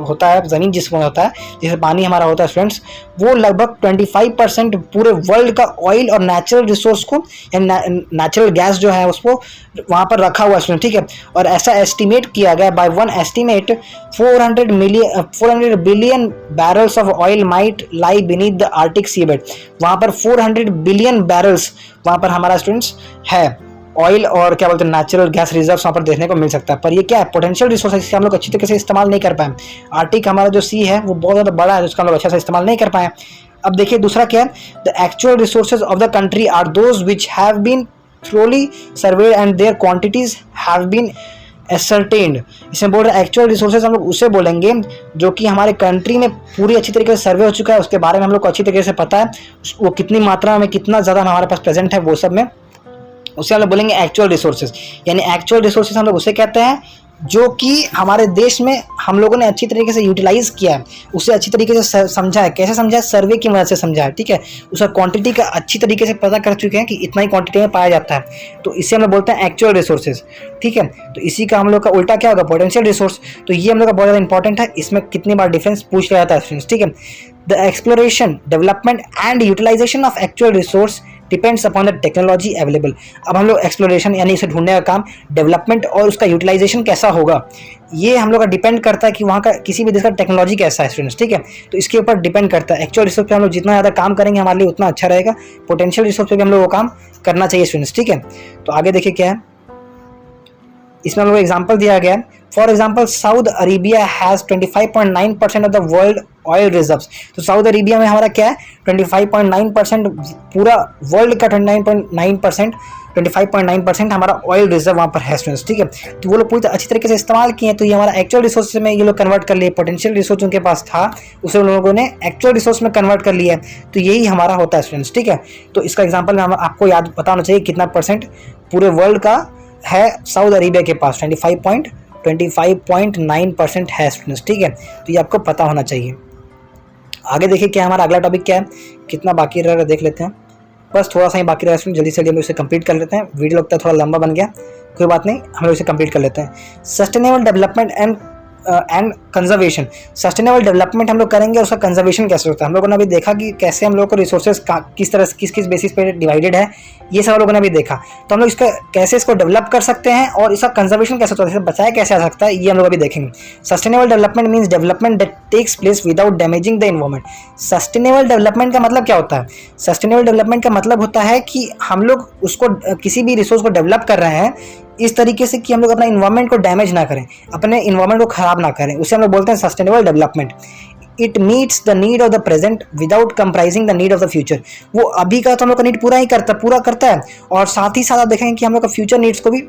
होता है, ज़मीन जिसमें होता है, जिसमें पानी हमारा होता है स्टूडेंट्स, वो लगभग 25% पूरे वर्ल्ड का ऑयल और नेचुरल रिसोर्स को, नेचुरल गैस जो है उसको वहाँ पर रखा हुआ है। ठीक है, और ऐसा एस्टिमेट किया गया by one estimate 400 billion barrels of oil might lie beneath the Arctic seabed. वहाँ पर 400 बिलियन बैरल्स वहाँ पर हमारा स्टूडेंट्स है ऑयल और क्या बोलते हैं नेचुरल गैस रिजर्व्स वहाँ पर देखने को मिल सकता है। पर ये क्या है, पोटेंशियल रिसोर्स है, जिससे हम लोग अच्छी तरीके से इस्तेमाल नहीं कर पाए। आर्टिक हमारा जो सी है वो बहुत ज़्यादा बड़ा है, जिसका हम लोग अच्छा से इस्तेमाल नहीं कर पाए। अब देखिए दूसरा क्या है, the actual resources of the country are those which have been thoroughly surveyed and their quantities have been ascertained, इसमें बोल रहे हैं एक्चुअल रिसोर्सेज हम लोग उसे बोलेंगे जो कि हमारे कंट्री में पूरी अच्छी तरीके से सर्वे हो चुका है, उसके बारे में हम लोग को अच्छी तरीके से पता है, वो कितनी मात्रा में कितना ज़्यादा हमारे पास प्रेजेंट है वो सब में, उसे हम लोग बोलेंगे एक्चुअल रिसोर्सेज। यानी एक्चुअल रिसोर्सेज हम लोग उसे कहते हैं जो कि हमारे देश में हम लोगों ने अच्छी तरीके से यूटिलाइज किया है, उसे अच्छी तरीके से समझा है। कैसे समझा है? सर्वे की मदद से समझा है, ठीक है। उसका क्वांटिटी का अच्छी तरीके से पता कर चुके हैं कि इतना ही क्वांटिटी में पाया जाता है, तो इसे हम लोग बोलते हैं एक्चुअल रिसोर्सेज, ठीक है। तो इसी का हम लोग का उल्टा क्या होगा? Potential resource. तो ये हम लोग का बहुत ज़्यादा इंपॉर्टेंट है, इसमें कितनी बार डिफरेंस पूछ लिया जाता है स्टूडेंट्स, ठीक है। The exploration, development and utilization of actual resource depends upon the technology available. अब हम लोग एक्सप्लोरेशन यानी इसे ढूंढने का काम, डेवलपमेंट और उसका यूटिलाइजेशन कैसा होगा, ये हम लोग का डिपेंड करता है कि वहाँ का किसी भी देश का टेक्नोलॉजी कैसा है स्टूडेंट्स, ठीक है। तो इसके ऊपर डिपेंड करता है। एक्चुअल रिसोर्स पे हम लोग जितना ज़्यादा काम करेंगे हमारे लिए उतना अच्छा रहेगा। पोटेंशियल रिसोर्स पे भी हम लोग वो काम करना चाहिए स्टूडेंट्स, ठीक है। तो आगे देखिए क्या है, इसमें हम लोग एग्जाम्पल दिया गया है। For example south Arabia has 25.9% of the world oil reserves. तो साउथ अरेबिया में हमारा क्या है? 25.9%, पूरा वर्ल्ड का 25.9% हमारा ऑयल रिजर्व वहाँ पर है स्टूडेंट्स, ठीक है। तो वो लोग पूरी अच्छी तरीके से इस्तेमाल किए, तो ये हमारा एक्चुअल रिसोर्स में ये लोग कन्वर्ट कर लिए। पोटेंशियल रिसोर्स उनके पास था, उसे उन लोगों ने एक्चुअल रिसोर्स में कन्वर्ट कर लिया है। तो यही हमारा होता है स्टूडेंट्स, ठीक है। तो इसका एग्जाम्पल आपको याद पता होना चाहिए कितना परसेंट पूरे वर्ल्ड का है साउथ अरेबिया के पास। 25.9% है स्टूडेंट्स, ठीक है। तो ये आपको पता होना चाहिए। आगे देखिए क्या हमारा अगला टॉपिक क्या है, कितना बाकी रह रहा देख लेते हैं। बस थोड़ा सा ही बाकी रहा है, जल्दी से हम इसे कंप्लीट कर लेते हैं। वीडियो लगता है थोड़ा लंबा बन गया, कोई बात नहीं, हम लोग इसे कंप्लीट कर लेते हैं। Sustainable development and conservation. Sustainable development हम लोग करेंगे और उसका कंजर्वेशन कैसे होता है। हम लोगों ने अभी देखा कि कैसे हम लोग को रिसोर्सेज किस तरह किस किस बेसिस पे डिवाइडेड है, ये सब हम लोगों ने अभी देखा। तो हम लोग इसका कैसे इसको डेवलप कर सकते हैं और इसका कंजर्वेशन कैसे होता है, इसे बचाया कैसे जा सकता है, ये हम लोग अभी देखेंगे। Sustainable development means development that takes place without damaging the environment. Sustainable development का मतलब क्या होता है? सस्टेनेबल डेवलपमेंट का मतलब होता है कि हम लोग उसको किसी भी रिसोर्स को डेवलप कर रहे हैं इस तरीके से कि हम लोग अपना इन्वायरमेंट को डैमेज ना करें, अपने इन्वायरमेंट को खराब ना करें, उसे हम लोग बोलते हैं sustainable development. It meets the need of the present without comprising the need of the future. वो अभी का तो हम लोग का नीड पूरा करता है और साथ ही साथ आप देखेंगे कि हम लोग का फ्यूचर नीड्स को भी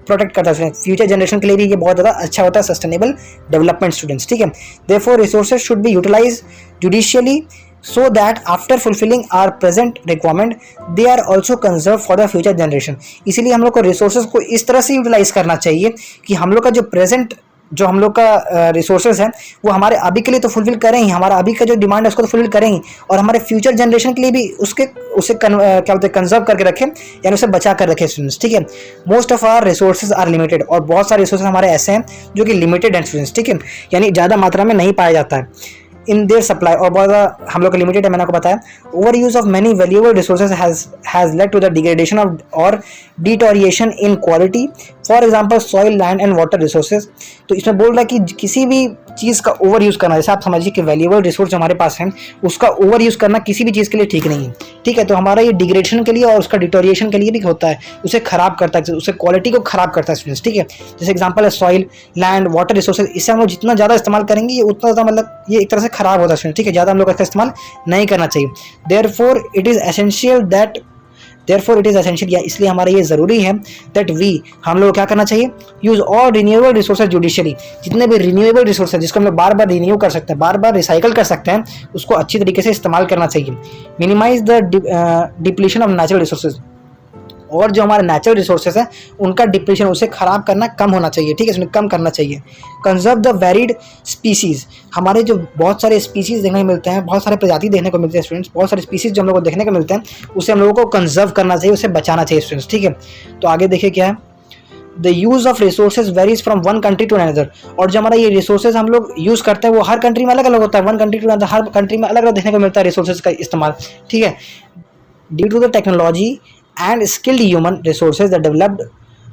प्रोटेक्ट करता है। फ्यूचर जनरेशन के लिए भी ये बहुत ज़्यादा अच्छा होता है सस्टेनेबल डेवलपमेंट स्टूडेंट्स, ठीक है। Therefore resources should be utilized judiciously so that after fulfilling our present requirement they are also conserved for the future generation। इसीलिए हम लोग को रिसोर्सेज को इस तरह से यूटिलाइज करना चाहिए कि हम लोग का जो प्रेजेंट जो हम लोग का रिसोर्सेज हैं वो हमारे अभी के लिए तो फुलफिल करेंगे, हमारा अभी का जो डिमांड है उसको तो फुलफिल करेंगे, और हमारे फ्यूचर जनरेशन के लिए भी उसे क्या बोलते हैं कंजर्व करके रखें, यानी उसे बचा कर रखें स्टूडेंट्स, ठीक है। Most of our resources are limited, और बहुत सारे रिसोर्सेज हमारे ऐसे हैं जो कि लिमिटेड हैं स्टूडेंट्स, ठीक है, यानी ज़्यादा मात्रा में नहीं पाया जाता है इन देयर सप्लाई, और बहुत ज़्यादा हम लोग का लिमिटेड है, मैंने आपको बताया। Over use of many valuable resources has led to the degradation of और deterioration in quality, for example soil, land and water resources. तो इसमें बोल रहा है कि किसी भी चीज़ का ओवर यूज़ करना, जैसे आप समझिए कि वैल्यूएबल रिसोर्स जो हमारे पास है उसका ओवर यूज़ करना किसी भी चीज़ के लिए ठीक नहीं है, ठीक है। तो हमारा ये डिग्रेडेशन के लिए और उसका डिटोरिएशन के लिए भी होता है, उसे खराब करता है, उसे क्वालिटी को खराब करता है स्टूडेंट्स, ठीक है। जैसे एग्जाम्पल है सॉइल, लैंड, वाटर रिसोर्सेज, इससे हम लोग जितना ज़्यादा इस्तेमाल करेंगे ये उतना ज़्यादा मतलब ये एक तरह से खराब होता है स्टूडेंट, ठीक है। ज़्यादा हम लोग इसका इस्तेमाल नहीं करना चाहिए। देयरफॉर इट इज़ एसेंशियल, या इसलिए हमारा ये ज़रूरी है दैट हम लोग क्या करना चाहिए, use all renewable resources judicially. जितने भी रिन्यूएबल रिसोर्स है जिसको हम लोग बार बार रिन्यू कर सकते हैं, बार बार रिसाइकल कर सकते हैं, उसको अच्छी तरीके से इस्तेमाल करना चाहिए। Minimize the depletion of natural resources, और जो हमारे नेचुरल रिसोर्सेज हैं उनका डिप्लीशन, उसे खराब करना कम होना चाहिए, ठीक है, उसमें कम करना चाहिए। कंजर्व द वेरिड स्पीसीज, हमारे जो बहुत सारे स्पीसीज देखने को मिलते हैं, बहुत सारे प्रजाति देखने को मिलते हैं स्टूडेंट्स, बहुत सारे स्पीसीज जो हम लोग को देखने को मिलते हैं उसे हम लोगों को कंजर्व करना चाहिए, उसे बचाना चाहिए स्टूडेंट्स, ठीक है। तो आगे देखिए क्या है, the use of resources varies from one country to another, और जो हमारा ये रिसोर्सेज हम लोग यूज़ करते हैं वो हर कंट्री में अलग अलग होता है, वन कंट्री टू अनदर, हर कंट्री में अलग अलग देखने को मिलता है रिसोर्सेज का इस्तेमाल, ठीक है। Due to the technology and skilled human resources, the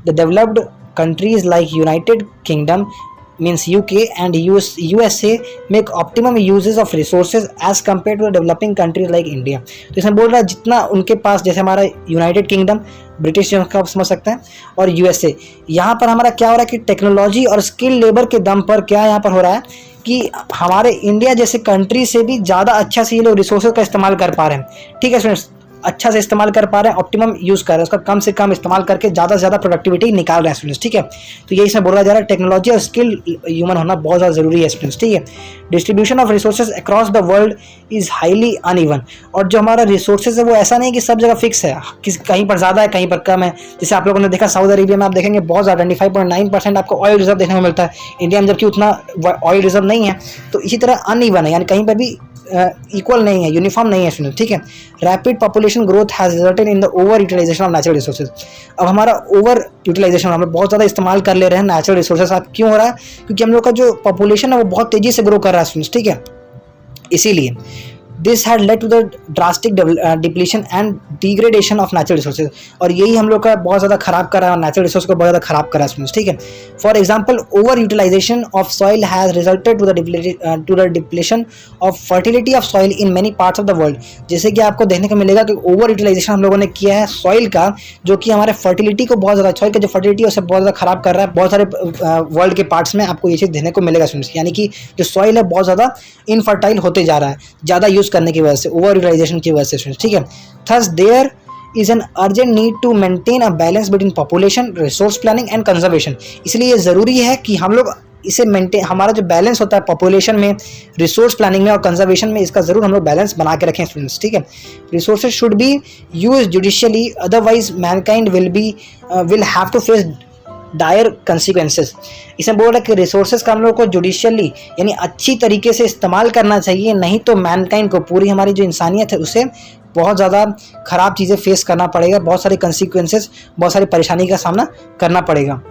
developed countries like United Kingdom means UK and USA make optimum uses of resources as compared to the developing countries like India। तो इसमें बोल रहा है जितना उनके पास, जैसे हमारा United kingdom, British जो आप समझ सकते हैं, और USA, यहाँ पर हमारा क्या हो रहा है कि टेक्नोलॉजी और स्किल लेबर के दम पर क्या यहाँ पर हो रहा है कि हमारे इंडिया जैसे कंट्री से भी ज़्यादा अच्छा से ये लोग रिसोर्सेज का इस्तेमाल कर पा रहे हैं, ठीक है स्टूडेंट्स। अच्छा से इस्तेमाल कर पा रहे हैं, ऑप्टिमम यूज़ कर रहे हैं, उसका कम से कम इस्तेमाल करके ज़्यादा से ज़्यादा प्रोडक्टिविटी निकाल रहे हैं स्टूडेंट्स, ठीक है। तो यही इसमें बोला जा रहा है, टेक्नोलॉजी और स्किल ह्यूमन होना बहुत ज़्यादा ज़रूरी है स्टूडेंट्स, ठीक है। Distribution of resources across the world is highly uneven, और जो हमारा रिसोर्सेज है वो ऐसा नहीं कि सब जगह फिक्स है, कहीं पर ज़्यादा है कहीं पर कम है। जैसे आप लोगों ने देखा सऊदी अरेबिया में आप देखेंगे बहुत ज़्यादा 25.9% आपको ऑयल रिजर्व देखने को मिलता है, इंडिया में जबकि उतना ऑयल रिजर्व नहीं है। तो इसी तरह अनइवन है, यानी कहीं पर भी इक्वल नहीं है, यूनिफॉर्म नहीं है स्टूडेंट, ठीक है। Rapid population growth has resulted in the over utilization of natural resources. अब हमारा ओवर यूटिलाइजेशन, हम लोग बहुत ज़्यादा इस्तेमाल कर ले रहे हैं नेचुरल रिसोर्सेज। अब क्यों हो रहा है? क्योंकि हम लोग का जो पॉपुलेशन है वो बहुत तेज़ी से ग्रो कर रहा है स्टूडेंट्स, ठीक है। इसीलिए this had led to the drastic depletion and degradation of natural resources, और यही हम लोग का बहुत ज़्यादा खराब कर रहा है, नेचुरल रिसोर्स को बहुत ज़्यादा खराब कर रहा है, ठीक है। For example, over utilization of soil has resulted to the depletion of fertility of soil in many parts of the world. जैसे कि आपको देखने को मिलेगा कि ओवर यूटिलाइजेशन हम लोगों ने किया है सॉइल का, जो कि हमारे फर्टिलिटी को बहुत ज़्यादा, सॉइल का जो फर्टिलिटी है उसे बहुत ज़्यादा खराब कर रहा है। बहुत सारे वर्ल्ड के पार्ट्स में आपको ये चीज़ देखने को मिलेगा स्टूडेंट्स, यानी कि जो सॉइल है बहुत ज़्यादा इनफर्टाइल होते जा रहा है ज़्यादा यूज़ करने की वजह से, ओवर यूटिलाइजेशन की वजह से स्टूडेंट्स, ठीक है। Thus there is an urgent need to maintain a balance between population, resource planning and conservation। इसलिए ये ज़रूरी है कि हम लोग इसे मेंटेन, हमारा जो बैलेंस होता है पॉपुलेशन में, रिसोर्स प्लानिंग में और कंजर्वेशन में, इसका ज़रूर हम लोग बैलेंस बना के रखें स्टूडेंट्स, ठीक है। Resources should be use judiciously, otherwise mankind will have to face dire consequences. इसमें बोल रहा है कि रिसोर्सेज का हम लोग को जुडिशियली यानी अच्छी तरीके से इस्तेमाल करना चाहिए, नहीं तो मैनकाइंड को, पूरी हमारी जो इंसानियत है उसे बहुत ज़्यादा ख़राब चीज़ें फेस करना पड़ेगा, बहुत सारे कंसिक्वेंसेस, बहुत सारी परेशानी का सामना करना पड़ेगा।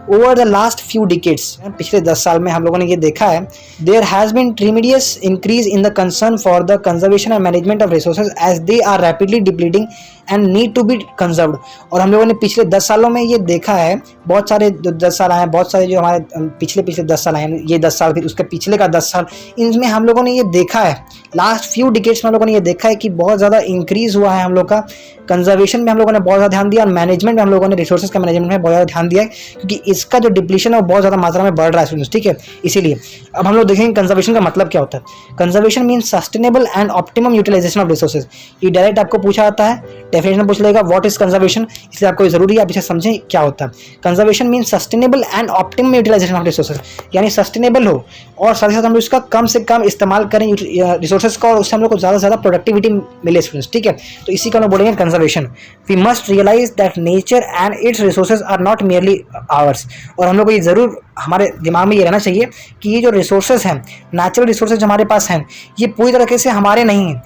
Over the last few decades, पिछले 10 साल में हम लोगों ने ये देखा है, there has been tremendous increase in the concern for the conservation and management of resources as they are rapidly depleting and need to be conserved. और हम लोगों ने पिछले 10 सालों में ये देखा है, बहुत सारे 10 साल आए हैं, बहुत सारे जो हमारे पिछले 10 साल आए हैं, ये 10 साल फिर उसके पिछले का 10 साल, इनमें हम लोगों ने ये देखा है, लास्ट फ्यू डिकेड्स में हम लोगों ने ये देखा है कि बहुत ज़्यादा इंक्रीज़ हुआ है हम लोग का कंजर्वेशन में, हम लोगों ने बहुत ज़्यादा ध्यान दिया, और मैनेजमेंट में हम लोगों ने, रिसोर्सेज का मैनेजमेंट में बहुत ज़्यादा ध्यान दिया है, क्योंकि इसका जो डिप्लीशन है वो बहुत ज़्यादा मात्रा में बढ़ रहा है स्टूडेंट्स, ठीक है। इसीलिए अब हम लोग देखेंगे कंजर्वेशन का मतलब क्या होता है। Conservation means sustainable and optimum utilization of resources. ये डायरेक्ट आपको पूछा जाता है, डेफिनेशन पूछ लेगा व्हाट इज कंजर्वेशन, इसलिए आपको ज़रूरी है आप इसे समझें क्या होता है। Conservation means sustainable and optimum utilization of resources, यानी सस्टेनेबल हो और साथ ही साथ हम लोग इसका कम से कम इस्तेमाल करें रिसोर्सेज का, और उससे हम लोग को ज़्यादा से ज़्यादा प्रोडक्टिविटी मिले स्टूडेंट्स, ठीक है। तो इसी का हम लोग बोलेंगे conservation. We must realize that nature and its resources are not merely ours, और हम लोग को ये ज़रूर हमारे दिमाग में ये रहना चाहिए कि ये जो रिसोर्सेज हैं, नेचुरल रिसोर्सेज हमारे पास हैं, ये पूरी तरीके से हमारे नहीं हैं,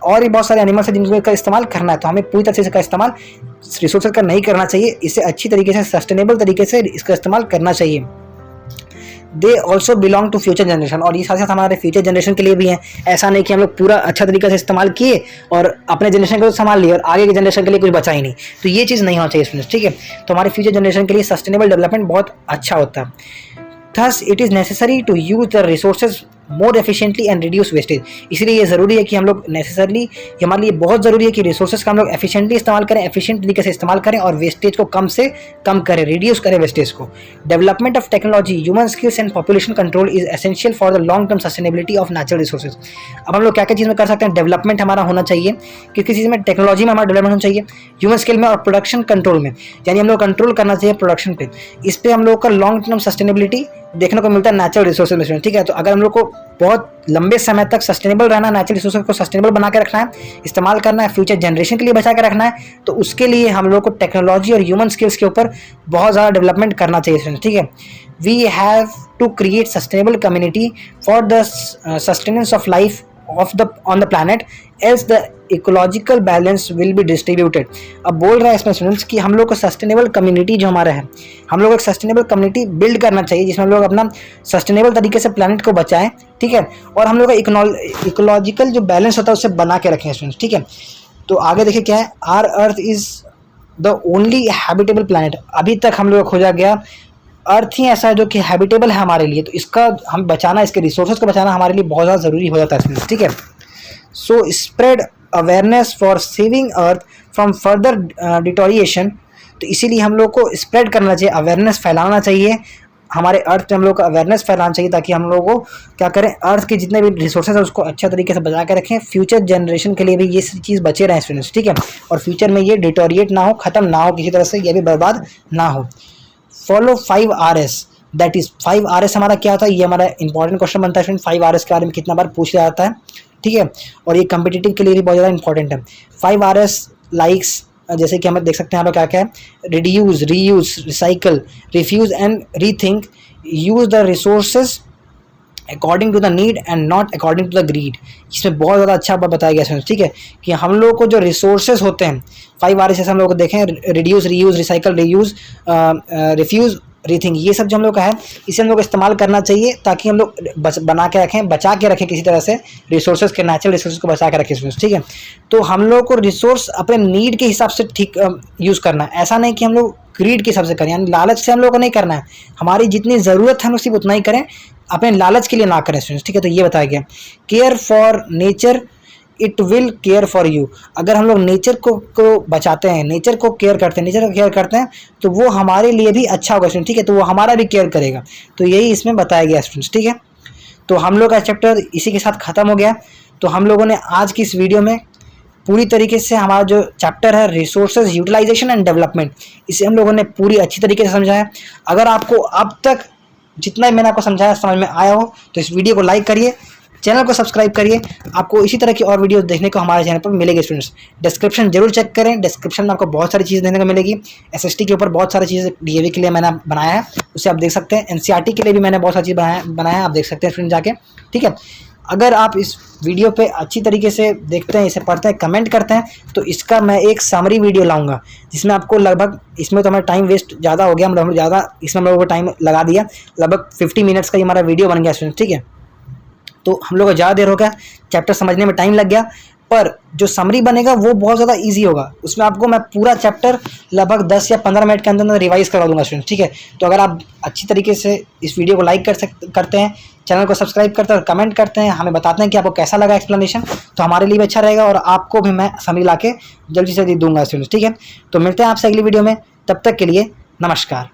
और भी बहुत सारे एनिमल्स हैं जिनका इस्तेमाल करना है, तो हमें पूरी तरह से इसका इस्तेमाल रिसोर्सेज का नहीं करना चाहिए, इसे अच्छी तरीके से सस्टेनेबल तरीके से इसका इस्तेमाल करना चाहिए। They also belong to future generation, और ये साथ साथ हमारे फ्यूचर जनरेशन के लिए भी हैं। ऐसा नहीं कि हम लोग पूरा अच्छा तरीके से इस्तेमाल किए और अपने जनरेशन को संभाल लिए और आगे के जनरेशन के लिए कुछ बचा ही नहीं, तो ये चीज़ नहीं होना चाहिए स्टूडेंट्स, ठीक है। तो हमारे फ्यूचर जनरेशन के लिए सस्टेनेबल डेवलपमेंट बहुत अच्छा होता है। Thus, it is necessary to use the resources more efficiently and reduce wastage। इसलिए ये ज़रूरी है कि हम लोग नेसेसरली, हमारे लिए बहुत ज़रूरी है कि रिसोर्सेज का हम लोग एफिशिएंटली इस्तेमाल करें, एफिशिएंट तरीके से इस्तेमाल करें, और वेस्टेज को कम से कम करें, रिड्यूस करें वेस्टेज को। Development of technology, human skills and population control is essential for the long term sustainability of natural resources. अब हम लोग क्या क्या चीज़ में कर सकते हैं, डेवलपमेंट हमारा होना चाहिए, किसी चीज़ में, टेक्नोलॉजी में हमारा डेवलपमेंट होना चाहिए, ह्यूमन स्किल में, और प्रोडक्शन कंट्रोल में, यानी हम लोग कंट्रोल करना चाहिए प्रोडक्शन पे। इस पर हम लोग का लॉन्ग टर्म सस्टेनेबिलिटी देखने को मिलता है नेचुरल रिसोर्सेज में, ठीक है। तो अगर हम लोग को बहुत लंबे समय तक सस्टेनेबल रहना है, नेचुरल रिसोर्सेज को सस्टेनेबल बना के रखना है, इस्तेमाल करना है, फ्यूचर जनरेशन के लिए बचा के रखना है, तो उसके लिए हम लोग को टेक्नोलॉजी और ह्यूमन स्किल्स के ऊपर बहुत ज़्यादा डेवलपमेंट करना चाहिए, ठीक है। We have to create sustainable community for the sustenance of life on the planet, else the ecological balance will be distributed। अब बोल रहा है इसमें स्टूडेंट्स कि हम लोग को सस्टेनेबल कम्युनिटी जो हमारा है, हम लोग एक सस्टेनेबल कम्युनिटी बिल्ड करना चाहिए, जिसमें हम लोग अपना सस्टेनेबल तरीके से प्लानट को बचाएं, ठीक है, और हम लोग का इकोलॉजिकल जो बैलेंस होता है उसे बना के रखें स्टूडेंट्स, ठीक है। तो आगे देखिए क्या है, our earth is the only habitable planet. अभी तक हम लोग खोजा गया अर्थ ही ऐसा है जो कि हैबिटेबल है हमारे लिए, तो इसका हम बचाना, इसके रिसोर्सेज को बचाना हमारे लिए बहुत ज़्यादा ज़रूरी हो जाता है, ठीक है। So spread awareness for saving earth from further deterioration. तो इसीलिए हम लोग को स्प्रेड करना चाहिए, अवेयरनेस फैलाना चाहिए हमारे अर्थ पे हम लोग को अवेयरनेस फैलाना चाहिए, ताकि हम लोग को क्या करें, अर्थ के जितने भी रिसोर्सेज है उसको अच्छा तरीके से बचा के रखें, फ्यूचर जनरेशन के लिए भी ये चीज़ बचे रहें स्टूडेंट्स, ठीक है। और फ्यूचर में ये डिटोरिएट ना हो, ख़त्म ना हो किसी तरह से, ये भी बर्बाद ना हो। Follow 5 RS, that is 5 RS हमारा क्या होता है, ये हमारा इंपॉर्टेंट क्वेश्चन बनता है स्टूडेंट। 5 RS के बारे में कितना बार पूछ लिया जाता है, ठीक है, और ये कम्पिटिटिव के लिए भी बहुत ज़्यादा इंपॉर्टेंट है। 5 RS लाइक्स, जैसे कि हम देख सकते हैं यहाँ पर क्या क्या है, reduce, reuse, recycle, refuse and rethink, use the resources according to the need and not according to the greed. इसमें बहुत ज़्यादा अच्छा बताया गया है, ठीक है, कि हम लोग को जो रिसोर्सेज होते हैं 5 RS हम लोग को देखें, reduce, reuse, recycle, reuse, refuse, rethink, ये सब जो हम लोग का है इसे हम लोग को इस्तेमाल करना चाहिए, ताकि हम लोग बना के रखें, बचा के रखें किसी तरह से रिसोर्सेज के, नेचुरल रिसोर्सेज को बचा के रखें, ठीक है। तो हम लोग को रिसोर्स अपने नीड के हिसाब से ठीक यूज़ करना है, ऐसा नहीं कि हम लोग ग्रीड के हिसाब से करें, यानी लालच से हम लोग को नहीं करना है। हमारी जितनी ज़रूरत है हम सिर्फ उतना ही करें, अपने लालच के लिए ना करें स्टूडेंट्स, ठीक है। तो ये बताया गया, care for nature it will care for you. अगर हम लोग नेचर को बचाते हैं, नेचर को केयर करते हैं, नेचर का केयर करते हैं, तो वो हमारे लिए भी अच्छा होगा स्टूडेंट, ठीक है, तो वो हमारा भी केयर करेगा। तो यही इसमें बताया गया स्टूडेंट्स, ठीक है। तो हम लोग का चैप्टर इसी के साथ ख़त्म हो गया। तो हम लोगों ने आज की इस वीडियो में पूरी तरीके से हमारा जो चैप्टर है रिसोर्सेज यूटिलाइजेशन एंड डेवलपमेंट, इसे हम लोगों ने पूरी अच्छी तरीके से समझा है। अगर आपको अब तक जितना मैंने आपको समझाया समझ में आया हो, तो इस वीडियो को लाइक करिए, चैनल को सब्सक्राइब करिए। आपको इसी तरह की और वीडियोस देखने को हमारे चैनल पर मिलेगी स्टूडेंट्स। डिस्क्रिप्शन जरूर चेक करें, डिस्क्रिप्शन में आपको बहुत सारी चीज़ें देखने को मिलेगी। एसएसटी के ऊपर बहुत सारी चीज़ें डीएवी के लिए मैंने बनाया है, उसे आप देख सकते हैं। एनसीईआरटी के लिए भी मैंने बहुत सारी चीज़ बनाया है, आप देख सकते हैं स्टूडेंट जाके, ठीक है। अगर आप इस वीडियो पे अच्छी तरीके से देखते हैं, इसे पढ़ते हैं, कमेंट करते हैं, तो इसका मैं एक समरी वीडियो लाऊंगा, जिसमें आपको लगभग, इसमें तो हमारा टाइम वेस्ट ज़्यादा हो गया, हम लोग ज़्यादा इसमें हम लोगों को टाइम लगा दिया, लगभग 50 मिनट्स का ये हमारा वीडियो बन गया स्टूडेंट, ठीक है। तो हम लोग को ज़्यादा देर हो गया, चैप्टर समझने में टाइम लग गया, पर जो समरी बनेगा वो बहुत ज़्यादा इजी होगा। उसमें आपको मैं पूरा चैप्टर लगभग 10 या 15 मिनट के अंदर रिवाइज करवा दूंगा स्टूडेंट, ठीक है। तो अगर आप अच्छी तरीके से इस वीडियो को लाइक करते हैं, चैनल को सब्सक्राइब करते हैं और कमेंट करते हैं, हमें बताते हैं कि आपको कैसा लगा एक्सप्लेनेशन, तो हमारे लिए भी अच्छा रहेगा और आपको भी मैं समरी ला के जल्दी से जल्दी दूंगा स्टूडेंट्स, ठीक है। तो मिलते हैं आपसे अगली वीडियो में, तब तक के लिए नमस्कार।